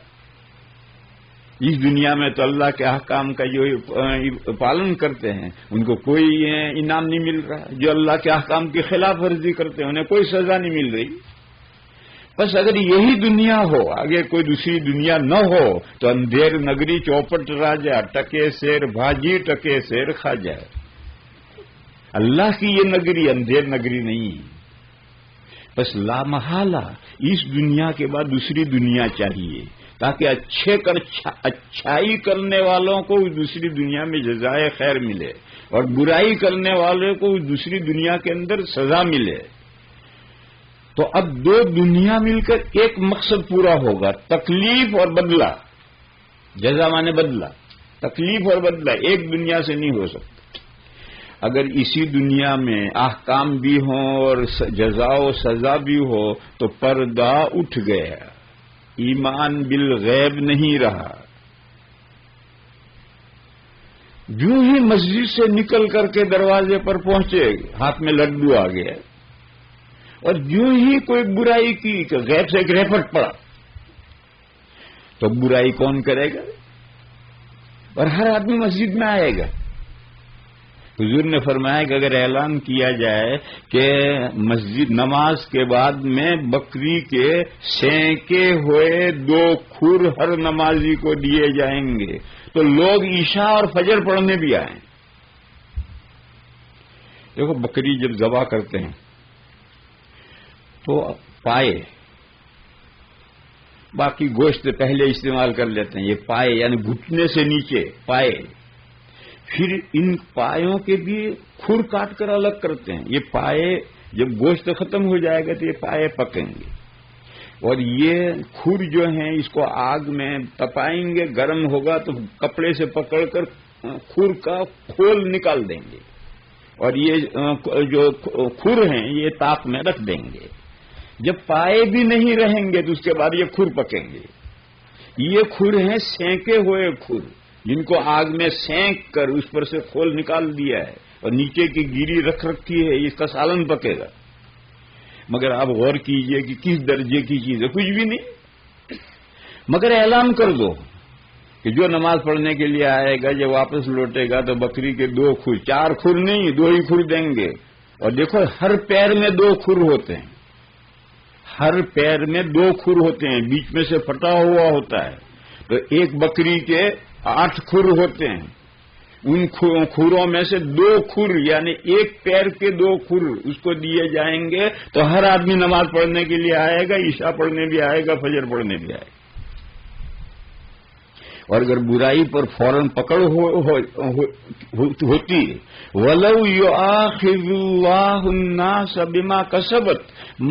اس دنیا میں تو اللہ کے احکام کا جو پالن کرتے ہیں ان کو کوئی انعام نہیں مل رہا، جو اللہ کے احکام کی خلاف ورزی کرتے ہیں انہیں کوئی سزا نہیں مل رہی۔ بس اگر یہی دنیا ہو، آگے کوئی دوسری دنیا نہ ہو تو اندھیر نگری چوپٹ راجا، ٹکے سیر بھاجی ٹکے سیر کھا جائے۔ اللہ کی یہ نگری اندھیر نگری نہیں، بس لامحالہ اس دنیا کے بعد دوسری دنیا چاہیے تاکہ اچھائی کرنے والوں کو دوسری دنیا میں جزائے خیر ملے اور برائی کرنے والوں کو دوسری دنیا کے اندر سزا ملے۔ تو اب دو دنیا مل کر ایک مقصد پورا ہوگا، تکلیف اور بدلہ۔ جزا مانے بدلہ، تکلیف اور بدلہ ایک دنیا سے نہیں ہو سکتا۔ اگر اسی دنیا میں احکام بھی ہوں اور جزا و سزا بھی ہو تو پردہ اٹھ گیا، ایمان بالغیب نہیں رہا۔ جو ہی مسجد سے نکل کر کے دروازے پر پہنچے ہاتھ میں لڈو آ گیا، اور جو ہی کوئی برائی کی کہ غیب سے ایک ریپٹ پڑا تو برائی کون کرے گا؟ اور ہر آدمی مسجد میں آئے گا. حضور نے فرمایا کہ اگر اعلان کیا جائے کہ مسجد نماز کے بعد میں بکری کے سینکے ہوئے 2 کھر ہر نمازی کو دیے جائیں گے تو لوگ عشاء اور فجر پڑھنے بھی آئیں. دیکھو بکری جب ذبح کرتے ہیں تو پائے باقی گوشت پہلے استعمال کر لیتے ہیں. یہ پائے یعنی گھٹنے سے نیچے پائے، پھر ان پایوں کے بھی کھر کاٹ کر الگ کرتے ہیں. یہ پائے جب گوشت ختم ہو جائے گا تو یہ پائے پکیں گے، اور یہ کھر جو ہیں اس کو آگ میں تپائیں گے، گرم ہوگا تو کپڑے سے پکڑ کر کھر کا کھول نکال دیں گے، اور یہ جو کھر ہیں یہ تاپ میں رکھ دیں گے. جب پائے بھی نہیں رہیں گے تو اس کے بعد یہ کھر پکیں گے. یہ کھر ہیں سینکے ہوئے کھر، جن کو آگ میں سینک کر اس پر سے کھول نکال دیا ہے اور نیچے کی گیری رکھ رکھی ہے، اس کا سالن پکے گا. مگر آپ غور کیجئے کہ کس درجے کی چیز ہے، کچھ بھی نہیں. مگر اعلان کر دو کہ جو نماز پڑھنے کے لیے آئے گا جب واپس لوٹے گا تو بکری کے 2 کھر، 4 کھر نہیں 2 ہی کھر دیں گے. اور دیکھو ہر پیر میں 2 کھر ہوتے ہیں، ہر پیر میں 2 کھر ہوتے ہیں، بیچ میں سے پھٹا ہوا ہوتا ہے. تو ایک بکری کے 8 کھر ہوتے ہیں. ان کھروں میں سے 2 کھر یعنی ایک پیر کے 2 کھر اس کو دیے جائیں گے تو ہر آدمی نماز پڑھنے کے لیے آئے گا، عشاء پڑھنے بھی آئے گا، فجر پڑھنے بھی آئے گا. اور اگر برائی پر فوراً پکڑ ہوتی وَلَوْ يُؤَاخِذُ اللَّهُ النَّاسَ بِمَا كَسَبَتْ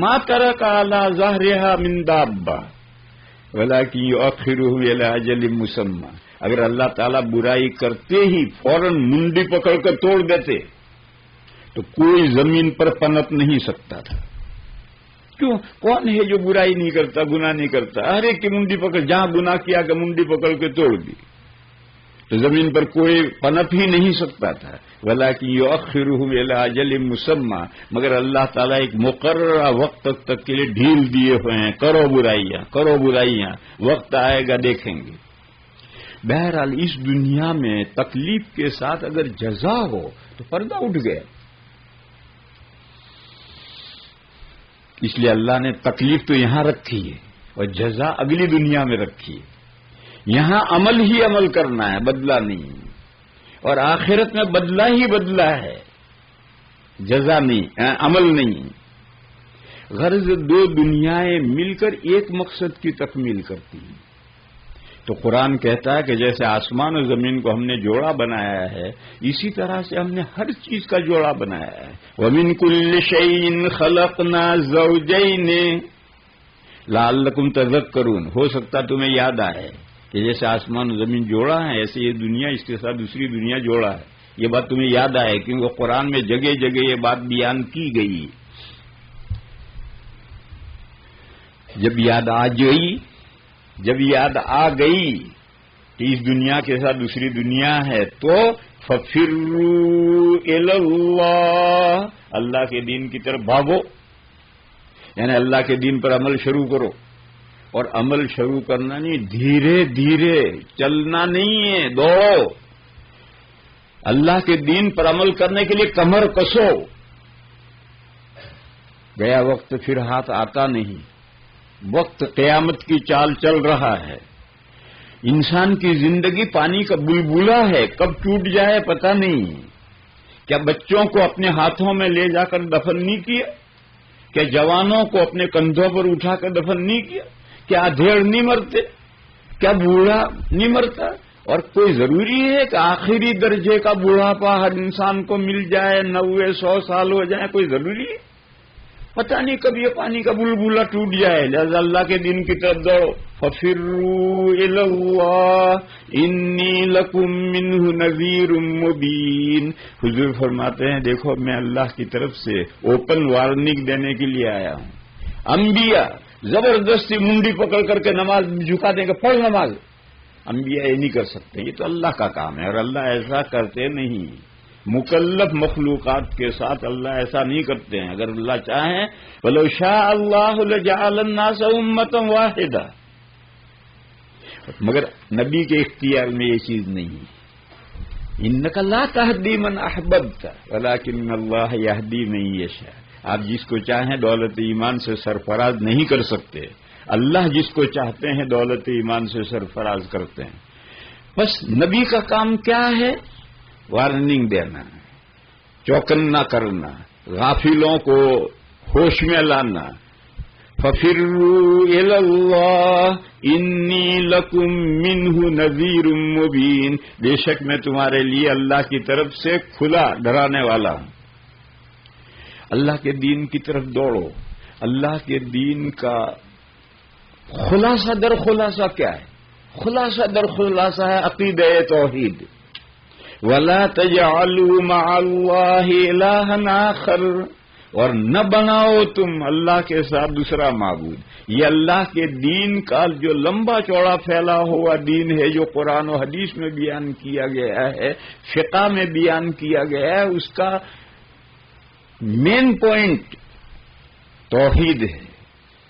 مَا تَرَكَ عَلَى ظَهْرِهَا مِن دَابَّةٍ وَلَكِنْ يُؤَخِّرُهُمْ إِلَىٰ أَجَلٍ مُّسَمًّى. اگر اللہ تعالیٰ برائی کرتے ہی فوراً منڈی پکڑ کر توڑ دیتے تو کوئی زمین پر پنپ نہیں سکتا تھا. کیوں؟ کون ہے جو برائی نہیں کرتا، گناہ نہیں کرتا؟ ہر ایک کی منڈی پکڑ، جہاں گناہ کیا کہ منڈی پکڑ کے توڑ دی تو زمین پر کوئی پنپ ہی نہیں سکتا تھا. وَلَٰكِن يُؤَخِّرُهُمْ إِلَىٰ أَجَلٍ مُّسَمًّى. مگر اللہ تعالیٰ ایک مقررہ وقت تک کے لیے ڈھیل دیے ہوئے ہیں، کرو برائیاں، وقت آئے گا دیکھیں گے. بہرحال اس دنیا میں تکلیف کے ساتھ اگر جزا ہو تو پردہ اٹھ گیا. اس لیے اللہ نے تکلیف تو یہاں رکھی ہے اور جزا اگلی دنیا میں رکھی ہے. یہاں عمل ہی عمل کرنا ہے، بدلہ نہیں. اور آخرت میں بدلہ ہی بدلہ ہے، جزا نہیں، عمل نہیں. غرض 2 دنیایں مل کر ایک مقصد کی تکمیل کرتی ہیں. تو قرآن کہتا ہے کہ جیسے آسمان و زمین کو ہم نے جوڑا بنایا ہے اسی طرح سے ہم نے ہر چیز کا جوڑا بنایا ہے. وَمِن كُلِّ شَيْءٍ خَلَقْنَا زَوْجَيْنِ لَعَلَّكُمْ تَذَكَّرُونَ. ہو سکتا تمہیں یاد آئے کہ جیسے آسمان و زمین جوڑا ہے ایسے یہ دنیا اس کے ساتھ دوسری دنیا جوڑا ہے. یہ بات تمہیں یاد آئے کیونکہ قرآن میں جگہ جگہ یہ بات بیان کی گئی. جب یاد آ گئی کہ اس دنیا کے ساتھ دوسری دنیا ہے تو فَفِرُّوا إِلَى اللَّهِ. اللہ کے دین کی طرف بھاگو، یعنی اللہ کے دین پر عمل شروع کرو. اور عمل شروع کرنا نہیں، دھیرے دھیرے چلنا نہیں ہے، دوڑو. اللہ کے دین پر عمل کرنے کے لیے کمر کسو. گیا وقت پھر ہاتھ آتا نہیں. وقت قیامت کی چال چل رہا ہے. انسان کی زندگی پانی کا بلبلہ ہے، کب ٹوٹ جائے پتہ نہیں. کیا بچوں کو اپنے ہاتھوں میں لے جا کر دفن نہیں کیا؟ کیا جوانوں کو اپنے کندھوں پر اٹھا کر دفن نہیں کیا؟ کیا ادھیڑ نہیں مرتے؟ کیا بوڑھا نہیں مرتا؟ اور کوئی ضروری ہے کہ آخری درجے کا بوڑھاپا ہر انسان کو مل جائے، 90-100 سال ہو جائے؟ کوئی ضروری ہے؟ پتہ نہیں کب یہ پانی کا بلبلہ ٹوٹ جائے. لہذا اللہ کے دین کی طرف دوڑو. فَفِرُّوا إِلَى اللَّهِ إِنِّي لَكُم مِّنْهُ نَذِيرٌ مُّبِينٌ. حضور فرماتے ہیں دیکھو میں اللہ کی طرف سے اوپن وارننگ دینے کے لیے آیا ہوں. انبیاء زبردستی منڈی پکڑ کر کے نماز جھکا دیں گے، پڑھ نماز. انبیاء یہ نہیں کر سکتے، یہ تو اللہ کا کام ہے اور اللہ ایسا کرتے نہیں. مکلف مخلوقات کے ساتھ اللہ ایسا نہیں کرتے ہیں. اگر اللہ چاہیں وَلَوْ شَاءَ اللَّهُ لَجَعَلَ النَّاسَ أُمَّةً وَاحِدَةً مگر نبی کے اختیار میں یہ چیز نہیں ہے. انک لا تہدی من احببت ولکن اللہ یہدی من یشاء. آپ جس کو چاہیں دولت ایمان سے سرفراز نہیں کر سکتے، اللہ جس کو چاہتے ہیں دولت ایمان سے سرفراز کرتے ہیں. بس نبی کا کام کیا ہے؟ وارننگ دینا، چوکنا کرنا، غافلوں کو ہوش میں لانا. فَفِرُّوا إِلَى اللَّهِ إِنِّي لَكُمْ مِنْهُ نَذِيرٌ مُبِينٌ. بے شک میں تمہارے لیے اللہ کی طرف سے کھلا ڈرانے والا ہوں. اللہ کے دین کی طرف دوڑو. اللہ کے دین کا خلاصہ در خلاصہ کیا ہے؟ خلاصہ در خلاصہ ہے عقیدہ توحید. وَلَا تَجْعَلُوا مَعَ اللَّهِ إِلَٰهًا آخَرَ. اور نہ بناؤ تم اللہ کے ساتھ دوسرا معبود. یہ اللہ کے دین کا جو لمبا چوڑا پھیلا ہوا دین ہے، جو قرآن و حدیث میں بیان کیا گیا ہے، فقہ میں بیان کیا گیا ہے، اس کا مین پوائنٹ توحید ہے.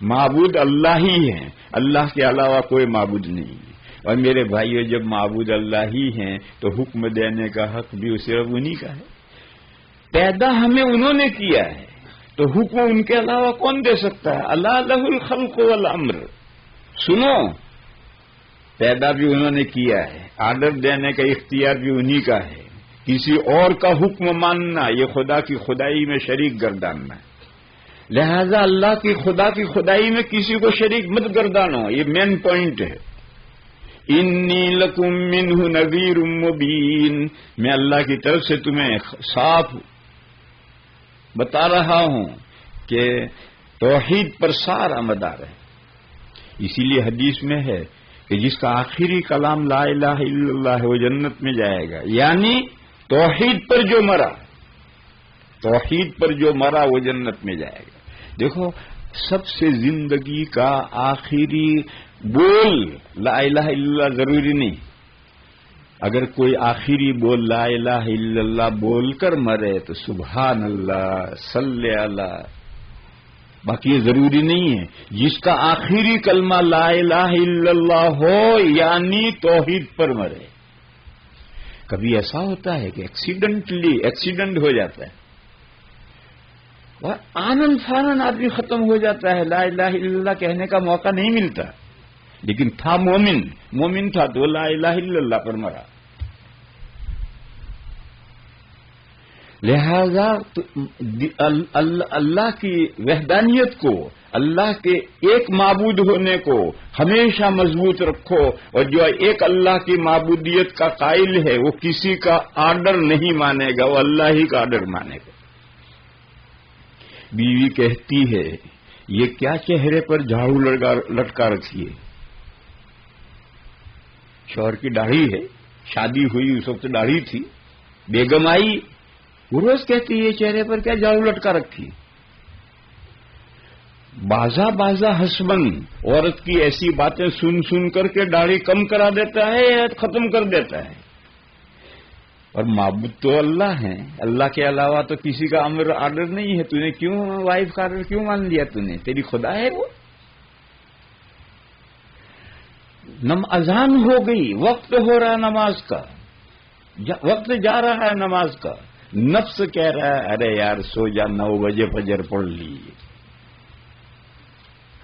معبود اللہ ہی ہیں، اللہ کے علاوہ کوئی معبود نہیں ہے. اور میرے بھائیو، جب معبود اللہ ہی ہیں تو حکم دینے کا حق بھی صرف انہی کا ہے. پیدا ہمیں انہوں نے کیا ہے تو حکم ان کے علاوہ کون دے سکتا ہے؟ الا لہ الخلق والامر. سنو، پیدا بھی انہوں نے کیا ہے، آرڈر دینے کا اختیار بھی انہی کا ہے. کسی اور کا حکم ماننا یہ خدا کی خدائی میں شریک گرداننا ہے. لہذا اللہ کی خدائی میں کسی کو شریک مت گردانو. یہ مین پوائنٹ ہے. انی لکم منہ نذیر مبین. میں اللہ کی طرف سے تمہیں صاف بتا رہا ہوں کہ توحید پر سارا مدار ہے. اسی لیے حدیث میں ہے کہ جس کا آخری کلام لا الہ الا اللہ ہے وہ جنت میں جائے گا. یعنی توحید پر جو مرا وہ جنت میں جائے گا. دیکھو، سب سے زندگی کا آخری بول لا الہ الا اللہ ضروری نہیں. اگر کوئی آخری بول لا الہ الا اللہ بول کر مرے تو سبحان اللہ، صلی اللہ. باقی یہ ضروری نہیں ہے. جس کا آخری کلمہ لا الہ الا اللہ ہو یعنی توحید پر مرے. کبھی ایسا ہوتا ہے کہ ایکسیڈنٹ ہو جاتا ہے اور آنن فانن آدمی ختم ہو جاتا ہے، لا الہ الا اللہ کہنے کا موقع نہیں ملتا. لیکن تھا مومن تھا تو لا الہ الا اللہ پر مرا. لہذا اللہ کی وحدانیت کو، اللہ کے ایک معبود ہونے کو ہمیشہ مضبوط رکھو. اور جو ایک اللہ کی معبودیت کا قائل ہے وہ کسی کا آرڈر نہیں مانے گا، وہ اللہ ہی کا آرڈر مانے گا. بیوی کہتی ہے یہ کیا چہرے پر جھاڑو لٹکا رکھی ہے؟ شوہر کی داڑھی ہے، شادی ہوئی اس وقت داڑھی تھی. بیگم آئی، وہ روز کہتی ہے چہرے پر کیا جھاڑو لٹکا رکھی. بازا ہسبند عورت کی ایسی باتیں سن کر کے داڑھی کم کرا دیتا ہے یا ختم کر دیتا ہے. اور معبود تو اللہ ہیں، اللہ کے علاوہ تو کسی کا امر آرڈر نہیں ہے. تو نے کیوں وائف کا آرڈر کیوں مان لیا؟ تو نے تیری خدا ہے وہ. اذان ہو گئی، وقت ہو رہا نماز کا، وقت جا رہا ہے نماز کا. نفس کہہ رہا ہے ارے یار سو جا، 9 بجے فجر پڑھ لی.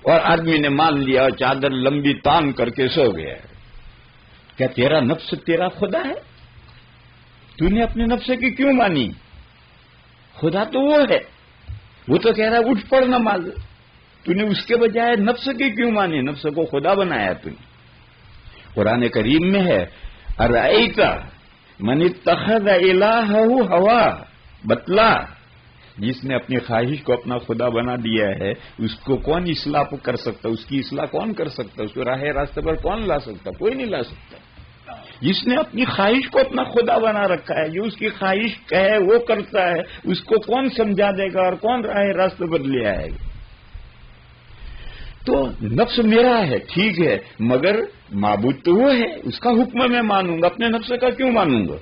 اور آدمی نے مان لیا اور چادر لمبی تان کر کے سو گیا. کیا تیرا نفس تیرا خدا ہے؟ تو نے اپنے نفس کی کیوں مانی؟ خدا تو وہ ہے، وہ تو کہہ رہا ہے اٹھ پڑھ نماز. تو نے اس کے بجائے نفس کی کیوں مانی؟ نفس کو خدا بنایا تو نے. قرآن کریم میں ہے ارأیت من اتخذ الہہ ہوا. بتلا، جس نے اپنی خواہش کو اپنا خدا بنا دیا ہے اس کو کون اصلاح کر سکتا؟ اس کی اصلاح کون کر سکتا؟ اس کو راہ راستے پر کون لا سکتا؟ کوئی نہیں لا سکتا. جس نے اپنی خواہش کو اپنا خدا بنا رکھا ہے، جو اس کی خواہش کہے وہ کرتا ہے، اس کو کون سمجھا دے گا اور کون راہ راستے پر لے آئے گا؟ تو نفس میرا ہے ٹھیک ہے، مگر معبود تو وہ ہے، اس کا حکم میں مانوں گا، اپنے نفس کا کیوں مانوں گا؟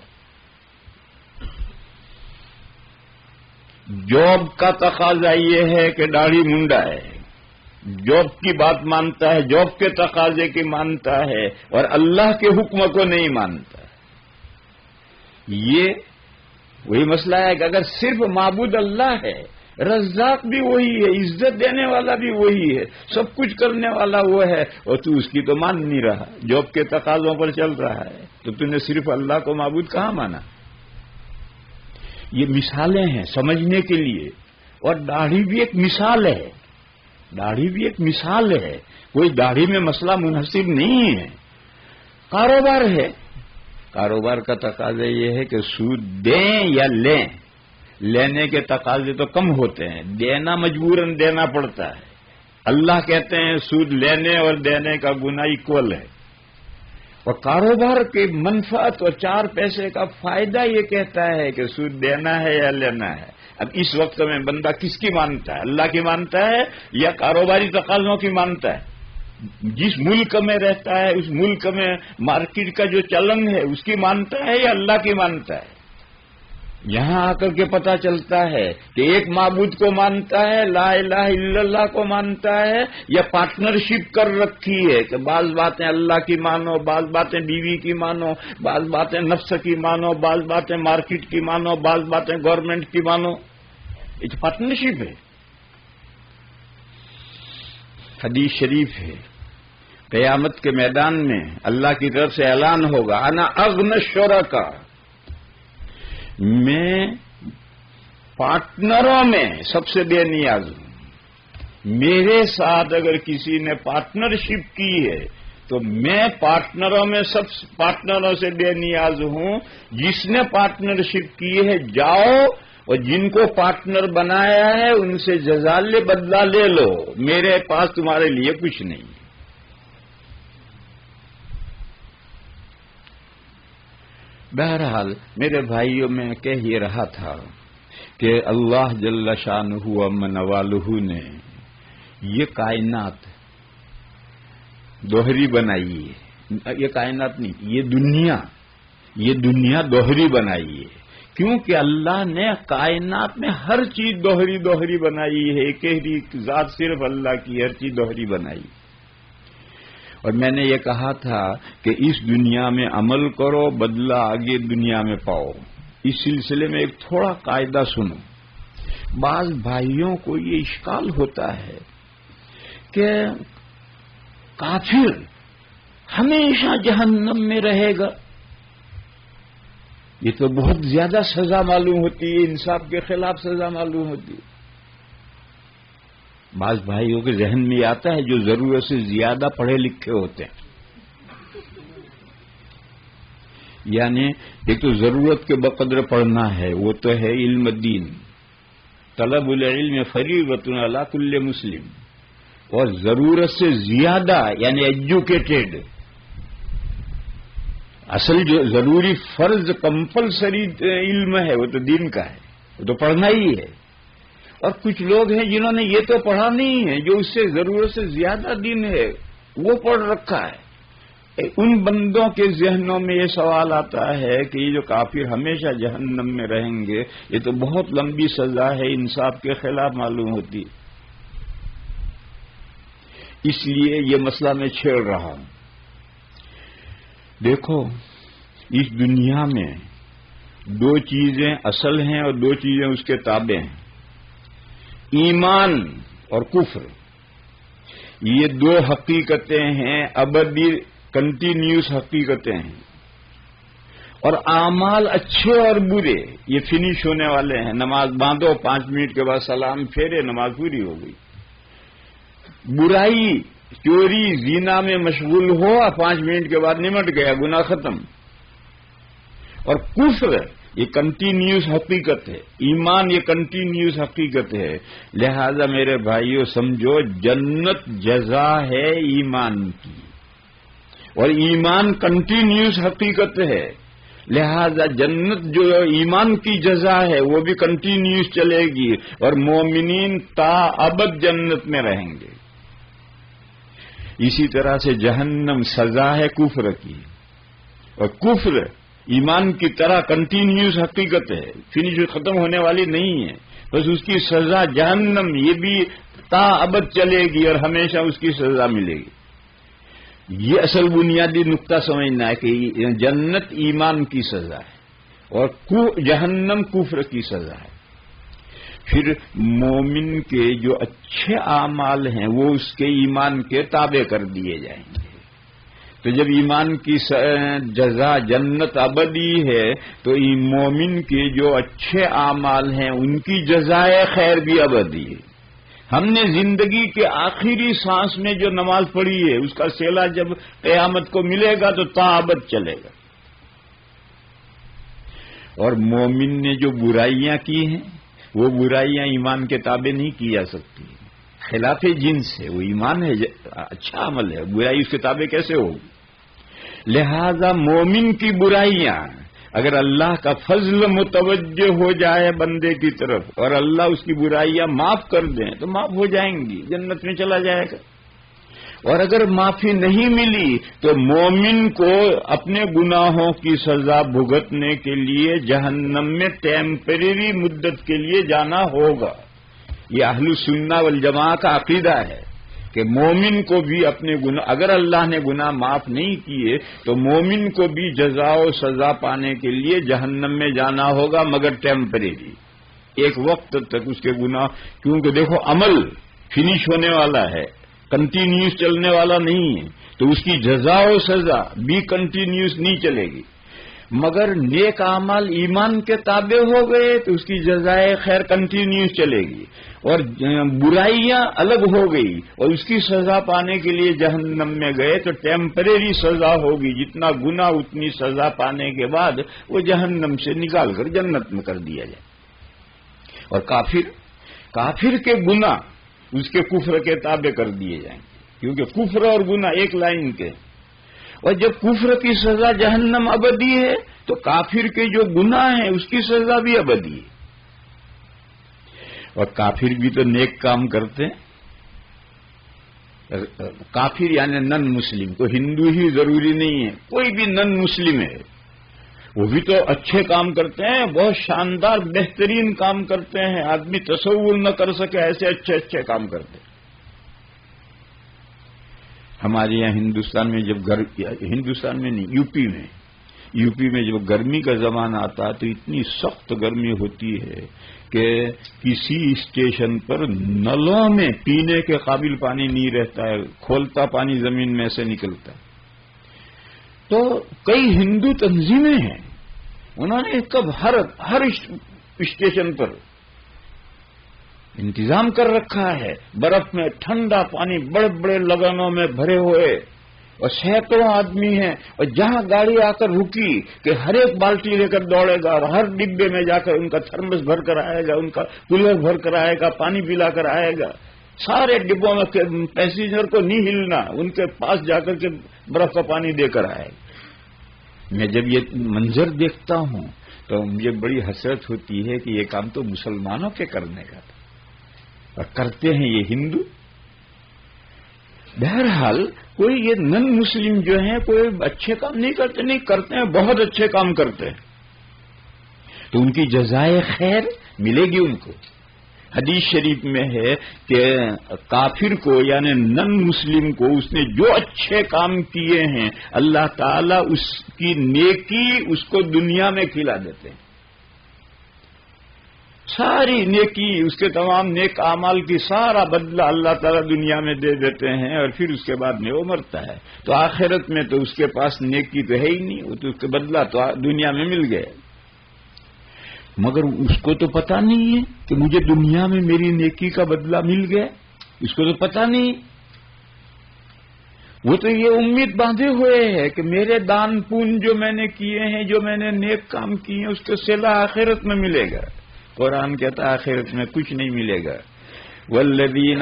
جاب کا تقاضا یہ ہے کہ داڑھی منڈا ہے، جاب کی بات مانتا ہے، جاب کے تقاضے کی مانتا ہے، اور اللہ کے حکم کو نہیں مانتا. یہ وہی مسئلہ ہے کہ اگر صرف معبود اللہ ہے، رزاق بھی وہی ہے، عزت دینے والا بھی وہی ہے، سب کچھ کرنے والا وہ ہے، اور تو اس کی تو مان نہیں رہا، جاب کے تقاضوں پر چل رہا ہے، تو نے صرف اللہ کو معبود کہاں مانا؟ یہ مثالیں ہیں سمجھنے کے لیے. اور داڑھی بھی ایک مثال ہے، داڑھی بھی ایک مثال ہے. کوئی داڑھی میں مسئلہ منحصر نہیں ہے، کاروبار ہے. کاروبار کا تقاضا یہ ہے کہ سود دیں یا لیں. لینے کے تقاضے تو کم ہوتے ہیں، دینا مجبوراً دینا پڑتا ہے. اللہ کہتے ہیں سود لینے اور دینے کا گناہ ایکول ہے. اور کاروبار کے منفعت اور 4 پیسے کا فائدہ یہ کہتا ہے کہ سود دینا ہے یا لینا ہے. اب اس وقت میں بندہ کس کی مانتا ہے؟ اللہ کی مانتا ہے یا کاروباری تقاضوں کی مانتا ہے؟ جس ملک میں رہتا ہے اس ملک میں مارکیٹ کا جو چلن ہے اس کی مانتا ہے یا اللہ کی مانتا ہے؟ یہاں آ کر کے پتہ چلتا ہے کہ ایک معبود کو مانتا ہے، لا الہ الا اللہ کو مانتا ہے، یا پارٹنرشپ کر رکھی ہے کہ بعض باتیں اللہ کی مانو، بعض باتیں بیوی کی مانو، بعض باتیں نفس کی مانو، بعض باتیں مارکیٹ کی مانو، بعض باتیں گورنمنٹ کی مانو. یہ پارٹنرشپ ہے. حدیث شریف ہے، قیامت کے میدان میں اللہ کی طرف سے اعلان ہوگا، انا اغنى الشرکاء، میں پارٹنروں میں سب سے بے نیاز ہوں. میرے ساتھ اگر کسی نے پارٹنرشپ کی ہے تو میں پارٹنروں میں سب پارٹنروں سے بے نیاز ہوں. جس نے پارٹنرشپ کی ہے جاؤ اور جن کو پارٹنر بنایا ہے ان سے جزا بدلہ لے لو، میرے پاس تمہارے لیے کچھ نہیں. بہرحال میرے بھائیوں میں کہہ یہ رہا تھا کہ اللہ جل شانہ و من والہ نے یہ کائنات دوہری بنائی ہے. یہ کائنات نہیں، یہ دنیا دوہری بنائی ہے. کیونکہ اللہ نے کائنات میں ہر چیز دوہری بنائی ہے. ایک ہی ذات صرف اللہ کی ہر چیز دوہری بنائی. اور میں نے یہ کہا تھا کہ اس دنیا میں عمل کرو، بدلہ آگے دنیا میں پاؤ. اس سلسلے میں ایک تھوڑا قاعدہ سنو. بعض بھائیوں کو یہ اشکال ہوتا ہے کہ کافر ہمیشہ جہنم میں رہے گا. یہ تو بہت زیادہ سزا معلوم ہوتی ہے، انصاف کے خلاف سزا معلوم ہوتی ہے. بعض بھائیوں کے ذہن میں آتا ہے جو ضرورت سے زیادہ پڑھے لکھے ہوتے ہیں. یعنی ایک تو ضرورت کے بقدر پڑھنا ہے، وہ تو ہے علم دین. طلب العلم فریضۃ علی کل مسلم. اور ضرورت سے زیادہ یعنی ایجوکیٹڈ، اصل جو ضروری فرض کمپلسری علم ہے وہ تو دین کا ہے، وہ تو پڑھنا ہی ہے. اور کچھ لوگ ہیں جنہوں نے یہ تو پڑھا نہیں ہے، جو اس سے ضرورت سے زیادہ دین ہے وہ پڑھ رکھا ہے. ان بندوں کے ذہنوں میں یہ سوال آتا ہے کہ یہ جو کافر ہمیشہ جہنم میں رہیں گے، یہ تو بہت لمبی سزا ہے، انصاف کے خلاف معلوم ہوتی. اس لیے یہ مسئلہ میں چھیڑ رہا ہوں. دیکھو اس دنیا میں 2 چیزیں اصل ہیں اور 2 چیزیں اس کے تابع ہیں، ایمان اور کفر. یہ 2 حقیقتیں ہیں، ابدی کنٹینیوس حقیقتیں ہیں. اور اعمال اچھے اور برے یہ فنش ہونے والے ہیں. نماز باندھو 5 منٹ کے بعد سلام پھیرے، نماز پوری ہو گئی. برائی چوری زنا میں مشغول ہو، 5 منٹ کے بعد نمٹ گیا، گناہ ختم. اور کفر یہ کنٹینیوس حقیقت ہے، ایمان یہ کنٹینیوس حقیقت ہے. لہذا میرے بھائیوں سمجھو جنت جزا ہے ایمان کی، اور ایمان کنٹینیوس حقیقت ہے. لہذا جنت جو ایمان کی جزا ہے وہ بھی کنٹینیوس چلے گی، اور مومنین تا ابد جنت میں رہیں گے. اسی طرح سے جہنم سزا ہے کفر کی، اور کفر ایمان کی طرح کنٹینیوس حقیقت ہے، فنش ختم ہونے والی نہیں ہے. بس اس کی سزا جہنم، یہ بھی تا ابد چلے گی اور ہمیشہ اس کی سزا ملے گی۔ یہ اصل بنیادی نقطہ سمجھنا ہے کہ جنت ایمان کی سزا ہے اور جہنم کفر کی سزا ہے۔ پھر مومن کے جو اچھے اعمال ہیں وہ اس کے ایمان کے تابع کر دیے جائیں گے۔ تو جب ایمان کی جزا جنت ابدی ہے تو مومن کے جو اچھے اعمال ہیں ان کی جزائے خیر بھی ابدی ہے۔ ہم نے زندگی کے آخری سانس میں جو نماز پڑھی ہے اس کا صلہ جب قیامت کو ملے گا تو تا ابد چلے گا۔ اور مومن نے جو برائیاں کی ہیں وہ برائیاں ایمان کے تابع نہیں کی جا سکتی، خلاف جنس ہے، وہ ایمان ہے، اچھا عمل ہے، برائی اس کے تابع کیسے ہوگی؟ لہذا مومن کی برائیاں اگر اللہ کا فضل متوجہ ہو جائے بندے کی طرف اور اللہ اس کی برائیاں معاف کر دیں تو معاف ہو جائیں گی، جنت میں چلا جائے گا۔ اور اگر معافی نہیں ملی تو مومن کو اپنے گناہوں کی سزا بھگتنے کے لیے جہنم میں ٹیمپریری مدت کے لیے جانا ہوگا۔ یہ اہل السنہ والجماعہ کا عقیدہ ہے کہ مومن کو بھی اپنے گناہ، اگر اللہ نے گناہ معاف نہیں کیے تو مومن کو بھی جزا و سزا پانے کے لیے جہنم میں جانا ہوگا، مگر ٹیمپریری، ایک وقت تک اس کے گناہ، کیونکہ دیکھو عمل فنش ہونے والا ہے، کنٹینیوس چلنے والا نہیں ہے، تو اس کی جزا و سزا بھی کنٹینیوس نہیں چلے گی، مگر نیک اعمال ایمان کے تابع ہو گئے تو اس کی جزائے خیر کنٹینیوس چلے گی، اور برائیاں الگ ہو گئی اور اس کی سزا پانے کے لیے جہنم میں گئے تو ٹیمپریری سزا ہوگی، جتنا گناہ اتنی سزا پانے کے بعد وہ جہنم سے نکال کر جنت میں کر دیا جائے۔ اور کافر کے گناہ اس کے کفر کے تابع کر دیے جائیں گے، کیونکہ کفر اور گناہ ایک لائن کے، اور جب کفر کی سزا جہنم ابدی ہے تو کافر کے جو گناہ ہیں اس کی سزا بھی ابدی ہے۔ اور کافر بھی تو نیک کام کرتے ہیں، کافر یعنی نن مسلم، کو ہندو ہی ضروری نہیں ہے، کوئی بھی نن مسلم ہے وہ بھی تو اچھے کام کرتے ہیں، بہت شاندار بہترین کام کرتے ہیں، آدمی تصور نہ کر سکے ایسے اچھے کام کرتے ہیں۔ ہمارے یہاں ہندوستان میں ہندوستان میں نہیں، یوپی میں جب گرمی کا زمانہ آتا ہے تو اتنی سخت گرمی ہوتی ہے کہ کسی اسٹیشن پر نلوں میں پینے کے قابل پانی نہیں رہتا ہے، کھولتا پانی زمین میں سے نکلتا ہے۔ تو کئی ہندو تنظیمیں ہیں، انہوں نے کب ہر اسٹیشن پر انتظام کر رکھا ہے، برف میں ٹھنڈا پانی بڑے بڑے لگانوں میں بھرے ہوئے، اور سینکڑوں آدمی ہیں، اور جہاں گاڑی آ کر رکی کہ ہر ایک بالٹی لے کر دوڑے گا اور ہر ڈبے میں جا کر ان کا تھرمس بھر کر آئے گا، ان کا کولر بھر کر آئے گا، پانی پلا کر آئے گا، سارے ڈبوں میں پیسنجر کو نہیں ہلنا، ان کے پاس جا کر کے برف کا پانی دے کر آئے گا۔ میں جب یہ منظر دیکھتا ہوں تو مجھے بڑی حسرت ہوتی ہے کہ یہ کام تو مسلمانوں کے کرنے کا تھا اور کرتے ہیں یہ ہندو۔ بہرحال کوئی یہ نن مسلم جو ہیں کوئی اچھے کام نہیں کرتے ہیں، بہت اچھے کام کرتے ہیں، تو ان کی جزائے خیر ملے گی ان کو۔ حدیث شریف میں ہے کہ کافر کو یعنی نن مسلم کو اس نے جو اچھے کام کیے ہیں اللہ تعالیٰ اس کی نیکی اس کو دنیا میں کھلا دیتے ہیں، ساری نیکی اس کے تمام نیک اعمال کی سارا بدلہ اللہ تعالیٰ دنیا میں دے دیتے ہیں، اور پھر اس کے بعد میں وہ مرتا ہے تو آخرت میں تو اس کے پاس نیکی تو ہے ہی نہیں، وہ تو اس کے بدلہ تو دنیا میں مل گئے، مگر اس کو تو پتہ نہیں ہے کہ مجھے دنیا میں میری نیکی کا بدلہ مل گیا، اس کو تو پتہ نہیں، وہ تو یہ امید باندھے ہوئے ہے کہ میرے دان پون جو میں نے کیے ہیں، جو میں نے نیک کام کیے ہیں اس کے صلہ آخرت میں ملے گا۔ قرآن کہتا ہے آخرت میں کچھ نہیں ملے گا۔ والذین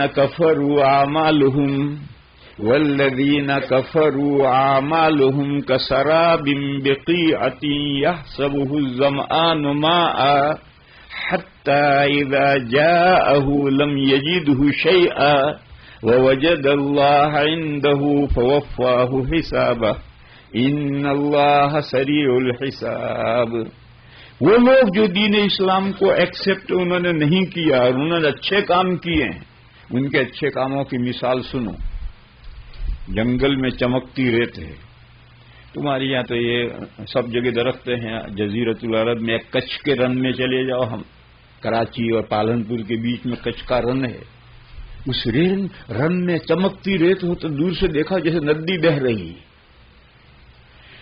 کفروا اعمالهم کسراب بقیعۃ یحسبه الظمآن ماء حتى اذا جاءه لم يجده شيئا ووجد الله عنده فوفاه حسابه ان الله سریع الحساب۔ وہ لوگ جو دین اسلام کو ایکسپٹ انہوں نے نہیں کیا اور انہوں نے اچھے کام کیے ہیں، ان کے اچھے کاموں کی مثال سنو۔ جنگل میں چمکتی ریت ہے، تمہارے یہاں تو یہ سب جگہ درخت ہیں، جزیرۃ العرب میں کچھ کے رن میں چلے جاؤ، ہم کراچی اور پالنپور کے بیچ میں کچھ کا رن ہے، اس رن میں چمکتی ریت ہو تو دور سے دیکھا جیسے ندی بہ رہی ہے۔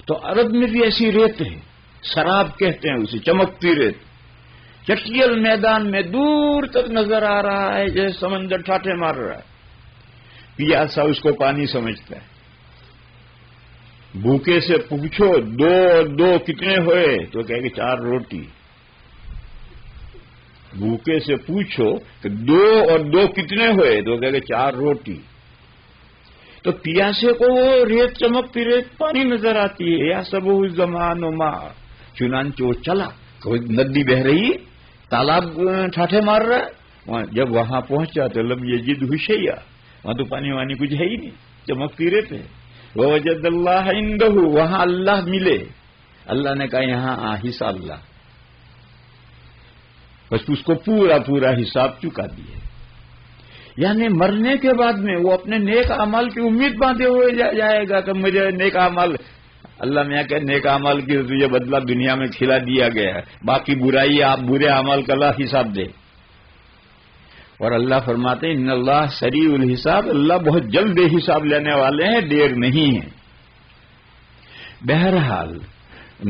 تو عرب میں بھی ایسی ریت ہے، سراب کہتے ہیں اسے، چمکتی ریت، چٹیل میدان میں دور تک نظر آ رہا ہے جیسے سمندر ٹھاٹھے مار رہا ہے۔ پیاسا اس کو پانی سمجھتا ہے۔ بھوکے سے پوچھو 2 اور 2 کتنے ہوئے تو کہے کہ 4 روٹی۔ بھوکے سے پوچھو کہ 2 اور 2 کتنے ہوئے تو کہے کہ 4 روٹی۔ تو پیاسے کو وہ ریت چمکتی ریت پانی نظر آتی ہے، یا سب زمان و ماں، چنانچہ وہ چلا، ندی بہ رہی، تالاب ٹھاٹھے مار رہا ہے۔ جب وہاں پہنچا تو لم یجد شیئا، وہاں تو پانی وانی کچھ ہے ہی نہیں، چمکتی ریت ہے۔ ووجد اللہ عنده، وہاں اللہ ملے، اللہ نے کہا یہاں حساب لا، بس اس کو پورا حساب چکا دیے۔ یعنی مرنے کے بعد میں وہ اپنے نیک اعمال کی امید باندھے ہوئے جائے گا کہ مجھے نیک اعمال، اللہ میاں کہ نیک اعمال کی تجھے بدلہ دنیا میں کھلا دیا گیا ہے، باقی برائی آپ برے اعمال کا اللہ حساب دے۔ اور اللہ فرماتے ہیں ان اللہ سریع الحساب، اللہ بہت جلد حساب لینے والے ہیں، دیر نہیں ہے۔ بہرحال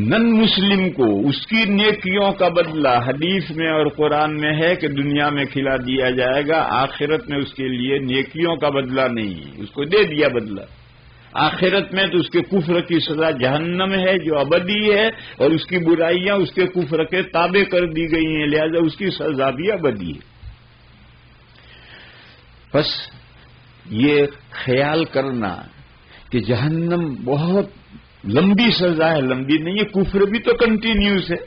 نن مسلم کو اس کی نیکیوں کا بدلہ حدیث میں اور قرآن میں ہے کہ دنیا میں کھلا دیا جائے گا، آخرت میں اس کے لیے نیکیوں کا بدلہ نہیں، اس کو دے دیا بدلہ۔ آخرت میں تو اس کے کفر کی سزا جہنم ہے جو ابدی ہے، اور اس کی برائیاں اس کے کفر کے تابع کر دی گئی ہیں، لہذا اس کی سزا بھی ابدی ہے۔ بس یہ خیال کرنا کہ جہنم بہت لمبی سزا ہے، لمبی نہیں ہے، کفر بھی تو کنٹینیوس ہے۔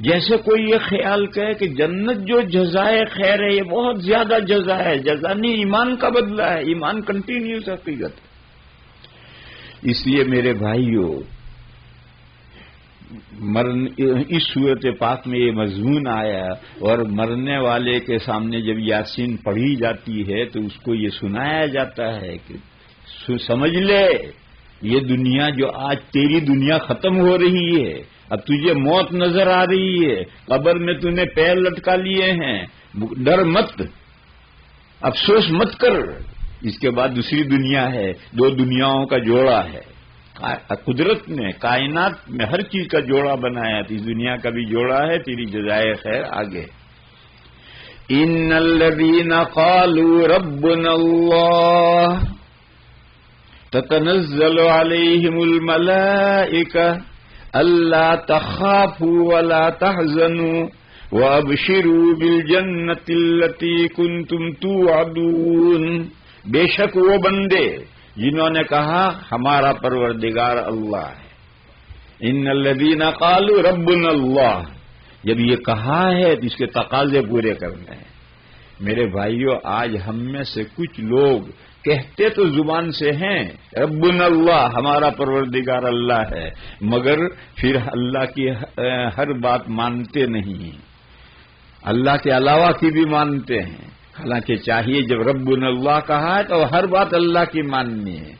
جیسے کوئی یہ خیال کرے کہ جنت جو جزائے خیر ہے یہ بہت زیادہ جزا ہے، جزا نہیں، ایمان کا بدلہ ہے، ایمان کنٹینیوس حقیقت ہے۔ اس لیے میرے بھائیوں، اس صورت پاک میں یہ مضمون آیا، اور مرنے والے کے سامنے جب یاسین پڑھی جاتی ہے تو اس کو یہ سنایا جاتا ہے کہ سمجھ لے یہ دنیا جو آج تیری دنیا ختم ہو رہی ہے، اب تجھے موت نظر آ رہی ہے، قبر میں تو نے پیر لٹکا لیے ہیں، ڈر مت، افسوس مت کر، اس کے بعد دوسری دنیا ہے، 2 دنیاؤں کا جوڑا ہے۔ قدرت نے کائنات میں ہر چیز کا جوڑا بنایا، تو اس دنیا کا بھی جوڑا ہے، تیری جزائے خیر آگے۔ ان الذین قالوا ربنا اللہ تتنزل علیہم الملائکہ الا تخافوا ولا تحزنوا وابشروا بالجنۃ التی کنتم توعدون، بے شک وہ بندے جنہوں نے کہا ہمارا پروردگار اللہ ہے۔ ان الذین قالوا ربنا اللہ، جب یہ کہا ہے تو اس کے تقاضے پورے کرنے ہیں۔ میرے بھائیوں، آج ہم میں سے کچھ لوگ کہتے تو زبان سے ہیں ربنا اللہ، ہمارا پروردگار اللہ ہے، مگر پھر اللہ کی ہر بات مانتے نہیں، اللہ کے علاوہ کی بھی مانتے ہیں، حالانکہ چاہیے جب ربنا اللہ کہا ہے تو ہر بات اللہ کی ماننی ہے۔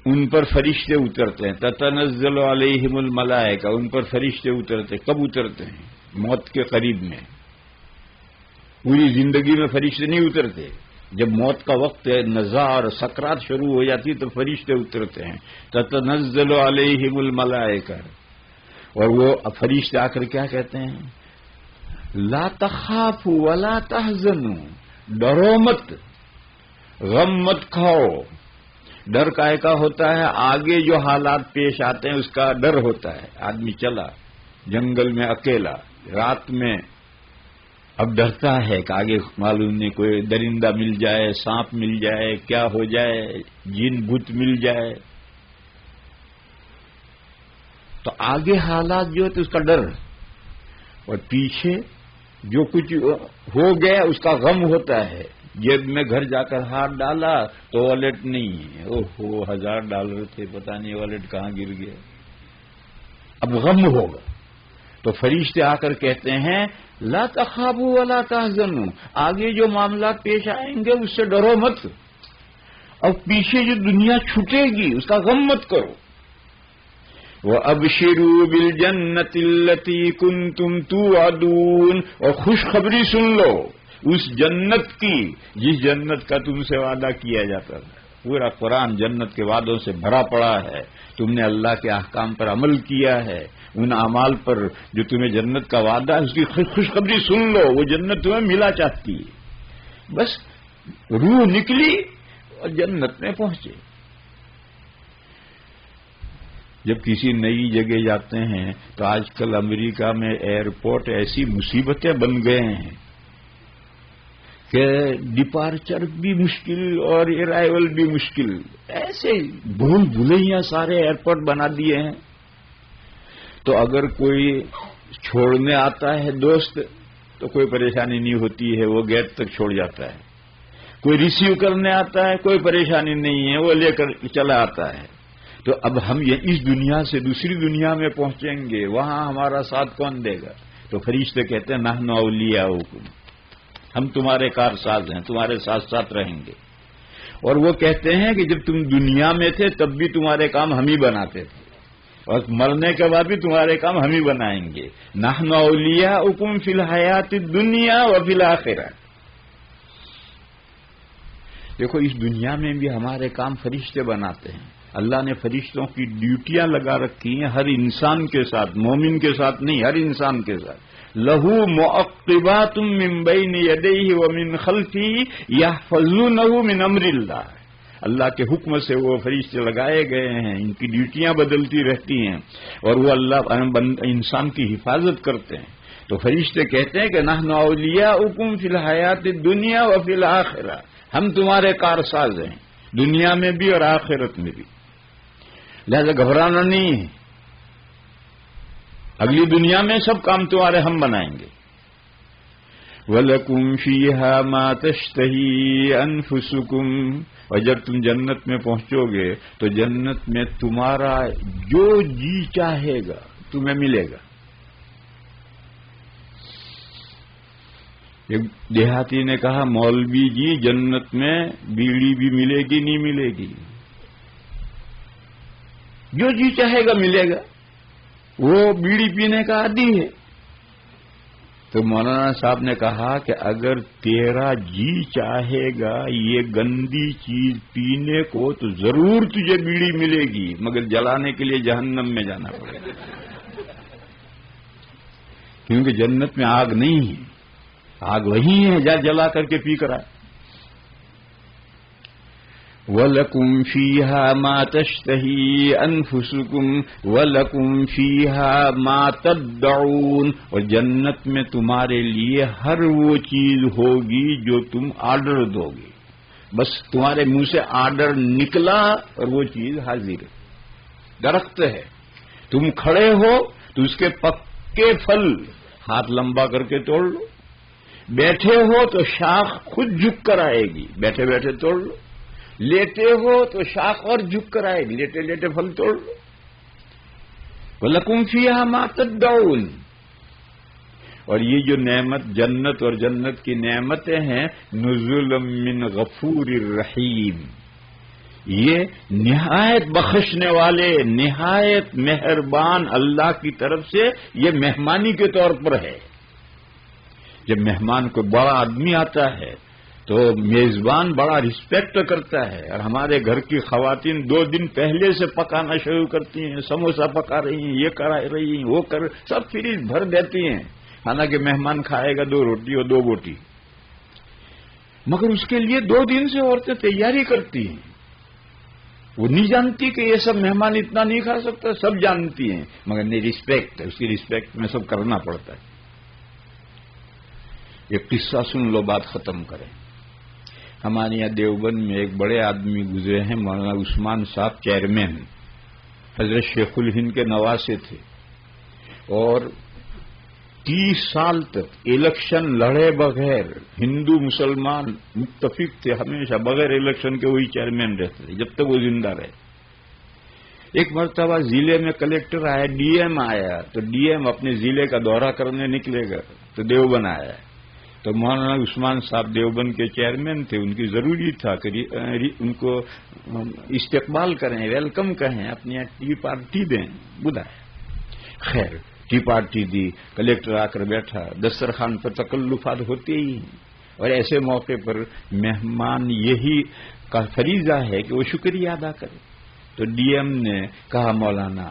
ان پر فرشتے اترتے ہیں، تتنزل علیہم الملائکہ، ان پر فرشتے اترتے، کب اترتے ہیں؟ موت کے قریب میں۔ پوری زندگی میں فرشتے نہیں اترتے، جب موت کا وقت نزاع اور سکرات شروع ہو جاتی تو فرشتے اترتے ہیں، تتنزل علیہم الملائکہ، اور وہ فرشتے آ کر کیا کہتے ہیں؟ لا تخافوا ولا تحزنوا، ڈرو مت، غم مت کھاؤ۔ ڈر کائے کا ہوتا ہے؟ آگے جو حالات پیش آتے ہیں اس کا ڈر ہوتا ہے۔ آدمی چلا جنگل میں اکیلا رات میں، اب ڈرتا ہے کہ آگے معلوم نہیں کوئی درندہ مل جائے، سانپ مل جائے، کیا ہو جائے، جن بت مل جائے، تو آگے حالات جو ہوتے اس کا ڈر، اور پیچھے جو کچھ ہو گیا اس کا غم ہوتا ہے۔ جیب میں گھر جا کر ہاتھ ڈالا تو والیٹ نہیں ہے، اوہو $1000 تھے، پتہ نہیں والیٹ کہاں گر گیا۔ اب غم ہوگا. تو فرشتے آ کر کہتے ہیں لا تخافوا ولا تحزنوا، آگے جو معاملات پیش آئیں گے اس سے ڈرو مت، اور پیچھے جو دنیا چھوٹے گی اس کا غم مت کرو. وَأَبْشِرُوا بِالْجَنَّةِ الَّتِي كُنْتُمْ تُوعَدُونَ، اور خوشخبری سن لو اس جنت کی جس جنت کا تم سے وعدہ کیا جاتا تھا. پورا قرآن جنت کے وعدوں سے بھرا پڑا ہے. تم نے اللہ کے احکام پر عمل کیا ہے، ان اعمال پر جو تمہیں جنت کا وعدہ ہے اس کی خوشخبری سن لو. وہ جنت تمہیں ملا چاہتی ہے. بس روح نکلی اور جنت میں پہنچے. جب کسی نئی جگہ جاتے ہیں تو آج کل امریکہ میں ایئرپورٹ ایسی مصیبتیں بن گئے ہیں کہ ڈپارچر بھی مشکل اور ارائیول بھی مشکل. ایسے بھول بھلیاں سارے ایئرپورٹ بنا دیے ہیں. تو اگر کوئی چھوڑنے آتا ہے دوست تو کوئی پریشانی نہیں ہوتی ہے، وہ گیٹ تک چھوڑ جاتا ہے. کوئی ریسیو کرنے آتا ہے کوئی پریشانی نہیں ہے، وہ لے کر چلا آتا ہے. تو اب ہم اس دنیا سے دوسری دنیا میں پہنچیں گے، وہاں ہمارا ساتھ کون دے گا؟ تو فرشتے کہتے ہیں نحن اولیاؤکم، ہم تمہارے کارساز ہیں، تمہارے ساتھ ساتھ رہیں گے. اور وہ کہتے ہیں کہ جب تم دنیا میں تھے تب بھی تمہارے کام ہم ہی بناتے تھے، اور مرنے کے بعد بھی تمہارے کام ہم ہی بنائیں گے. نحن اولیاؤکم فی الحیات الدنیا وفی الآخرہ. دیکھو اس دنیا میں بھی ہمارے کام فرشتے بناتے ہیں. اللہ نے فرشتوں کی ڈیوٹیاں لگا رکھی ہیں ہر انسان کے ساتھ، مومن کے ساتھ نہیں، ہر انسان کے ساتھ. لہو معقبات من بین یدیہ ومن خلفہ یحفظونہ من امر اللہ. اللہ کے حکم سے وہ فرشتے لگائے گئے ہیں، ان کی ڈیوٹیاں بدلتی رہتی ہیں اور وہ اللہ انسان کی حفاظت کرتے ہیں. تو فرشتے کہتے ہیں کہ نحن اولیاؤکم فی الحیات الدنیا وفی الآخرہ، ہم تمہارے کارساز ہیں دنیا میں بھی اور آخرت میں بھی. لہذا گھبرانا نہیں ہے، اگلی دنیا میں سب کام تمہارے ہم بنائیں گے. وَلَكُمْ فِيهَا مَا تَشْتَهِي أَنفُسُكُمْ، اور جب تم جنت میں پہنچو گے تو جنت میں تمہارا جو جی چاہے گا تمہیں ملے گا. ایک دیہاتی نے کہا مولوی جی جنت میں بیڑی بھی ملے گی نہیں ملے گی؟ جو جی چاہے گا ملے گا، وہ بیڑی پینے کا عادی ہے. تو مولانا صاحب نے کہا کہ اگر تیرا جی چاہے گا یہ گندی چیز پینے کو تو ضرور تجھے بیڑی ملے گی، مگر جلانے کے لیے جہنم میں جانا پڑے گا، کیونکہ جنت میں آگ نہیں ہے، آگ وہی ہے جا جلا کر کے پی کر آئے. وَلَكُمْ فِيهَا مَا تَشْتَهِي أَنفُسُكُمْ وَلَكُمْ فِيهَا مَا تَدَّعُونَ، اور جنت میں تمہارے لیے ہر وہ چیز ہوگی جو تم آرڈر دو گے. بس تمہارے منہ سے آرڈر نکلا اور وہ چیز حاضر ہے. درخت ہے، تم کھڑے ہو تو اس کے پکے پھل ہاتھ لمبا کر کے توڑ لو. بیٹھے ہو تو شاخ خود جھک کر آئے گی، بیٹھے بیٹھے توڑ لو. لیٹے ہو تو شاخ اور جھک کر آئے گی، لیٹے لیٹے پھل توڑ لو. وَلَكُمْ فِيهَا مَا تَدَّعُونَ. اور یہ جو نعمت جنت اور جنت کی نعمتیں ہیں نزلا من غفور الرحیم، یہ نہایت بخشنے والے نہایت مہربان اللہ کی طرف سے یہ مہمانی کے طور پر ہے. جب مہمان کو بڑا آدمی آتا ہے تو میزبان بڑا رسپیکٹ کرتا ہے، اور ہمارے گھر کی خواتین 2 دن پہلے سے پکانا شروع کرتی ہیں، سموسا پکا رہی ہیں، یہ کرا رہی ہیں، وہ کر سب فریج بھر دیتی ہیں. حالانکہ مہمان کھائے گا 2 روٹی اور 2 بوٹی، مگر اس کے لیے 2 دن سے عورتیں تیاری کرتی ہیں. وہ نہیں جانتی کہ یہ سب مہمان اتنا نہیں کھا سکتا، سب جانتی ہیں، مگر نہیں رسپیکٹ، اس کی رسپیکٹ میں سب کرنا پڑتا ہے. یہ قصہ سن لو بات ختم کریں. ہمارے یہاں دیوبند میں ایک بڑے آدمی گزرے ہیں مولانا عثمان صاحب، چیئرمین، حضرت شیخ الہند کے نواسے تھے، اور 30 سال تک الیکشن لڑے بغیر، ہندو مسلمان متفق تھے، ہمیشہ بغیر الیکشن کے وہی چیئرمین رہتے تھے جب تک وہ زندہ رہے. ایک مرتبہ ضلع میں کلیکٹر آیا، ڈی ایم آیا، تو ڈی ایم اپنے ضلع کا دورہ کرنے نکلے گا تو دیوبند آیا، تو مولانا عثمان صاحب دیوبند کے چیئرمین تھے، ان کی ضروری تھا کہ ان کو استقبال کریں، ویلکم کہیں، اپنی ٹی پارٹی دیں، بدائے۔ خیر ٹی پارٹی دی، کلیکٹر آ کر بیٹھا، دسترخوان پر تکلفات ہوتے ہی ہیں، اور ایسے موقع پر مہمان یہی کا فریضہ ہے کہ وہ شکریہ ادا کرے۔ تو ڈی ایم نے کہا مولانا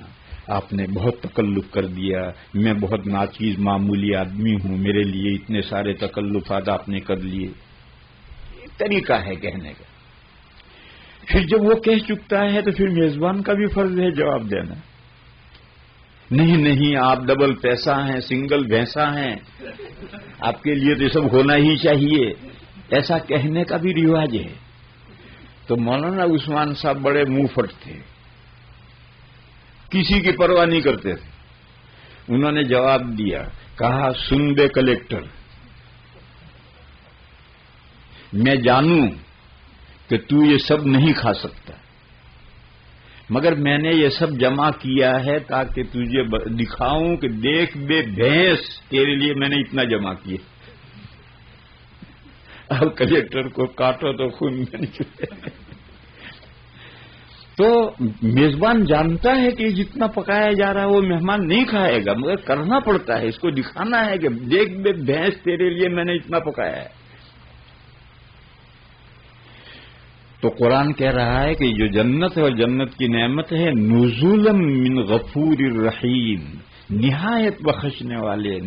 آپ نے بہت تکلف کر دیا، میں بہت ناچیز معمولی آدمی ہوں، میرے لیے اتنے سارے تکلفات آپ نے کر لیے۔ طریقہ ہے کہنے کا۔ پھر جب وہ کہہ چکتا ہے تو پھر میزبان کا بھی فرض ہے جواب دینا۔ نہیں نہیں، آپ ڈبل پیسہ ہیں، سنگل بھینسا ہیں، آپ کے لیے تو سب ہونا ہی چاہیے، ایسا کہنے کا بھی رواج ہے۔ تو مولانا عثمان صاحب بڑے منہ پھٹ تھے، کسی کی پرواہ نہیں کرتے تھے۔ انہوں نے جواب دیا، کہا سن بے کلیکٹر، میں جانوں کہ تو یہ سب نہیں کھا سکتا، مگر میں نے یہ سب جمع کیا ہے تاکہ تجھے دکھاؤں کہ دیکھ بے بھینس، تیرے لیے میں نے اتنا جمع کیا۔ اب کلیکٹر کو کاٹو تو خون میں نکلے۔ تو میزبان جانتا ہے کہ جتنا پکایا جا رہا ہے وہ مہمان نہیں کھائے گا، مگر کرنا پڑتا ہے، اس کو دکھانا ہے کہ دیکھ بے بھینس، تیرے لیے میں نے اتنا پکایا ہے۔ تو قرآن کہہ رہا ہے کہ جو جنت ہے اور جنت کی نعمت ہے، نزولا من غفور الرحیم، نہایت بخشنے والے،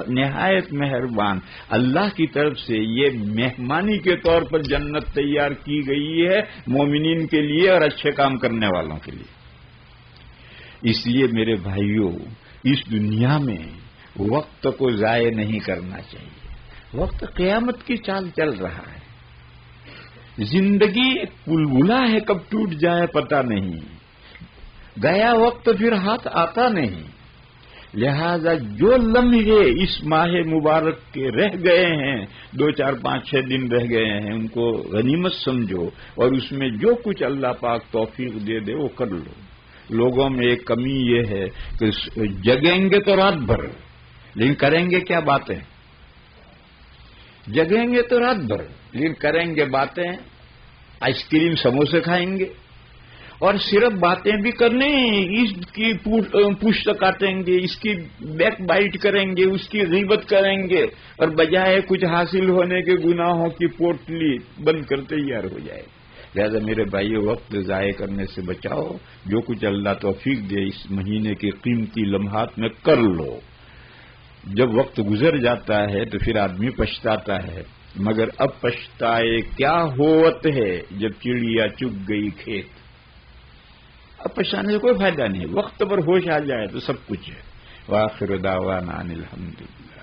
نہایت مہربان اللہ کی طرف سے یہ مہمانی کے طور پر جنت تیار کی گئی ہے مومنین کے لیے اور اچھے کام کرنے والوں کے لیے۔ اس لیے میرے بھائیوں، اس دنیا میں وقت کو ضائع نہیں کرنا چاہیے۔ وقت قیامت کی چال چل رہا ہے، زندگی بلبلا ہے، کب ٹوٹ جائے پتہ نہیں، گیا وقت پھر ہاتھ آتا نہیں۔ لہذا جو لمحے اس ماہ مبارک کے رہ گئے ہیں، 2 4 5 6 دن رہ گئے ہیں، ان کو غنیمت سمجھو، اور اس میں جو کچھ اللہ پاک توفیق دے دے وہ کر لو۔ لوگوں میں ایک کمی یہ ہے کہ جگیں گے تو رات بھر، لیکن کریں گے کیا باتیں؟ جگیں گے تو رات بھر، لیکن کریں گے باتیں، آئس کریم سموسے کھائیں گے، اور صرف باتیں بھی کرنے، اس کی پشت کاٹیں گے، اس کی بیک بائٹ کریں گے، اس کی غیبت کریں گے، اور بجائے کچھ حاصل ہونے کے گناہوں کی پوٹلی بند کر تیار ہو جائے۔ لہذا میرے بھائیو، وقت ضائع کرنے سے بچاؤ، جو کچھ اللہ توفیق دے اس مہینے کے قیمتی لمحات میں کر لو۔ جب وقت گزر جاتا ہے تو پھر آدمی پچھتاتا ہے، مگر اب پچھتائے کیا ہوت ہے جب چڑیا چگ گئی کھیت۔ اب پچھتانے سے کوئی فائدہ نہیں، وقت پر ہوش آ جائے تو سب کچھ ہے۔ وآخر دعوانا ان الحمدللہ۔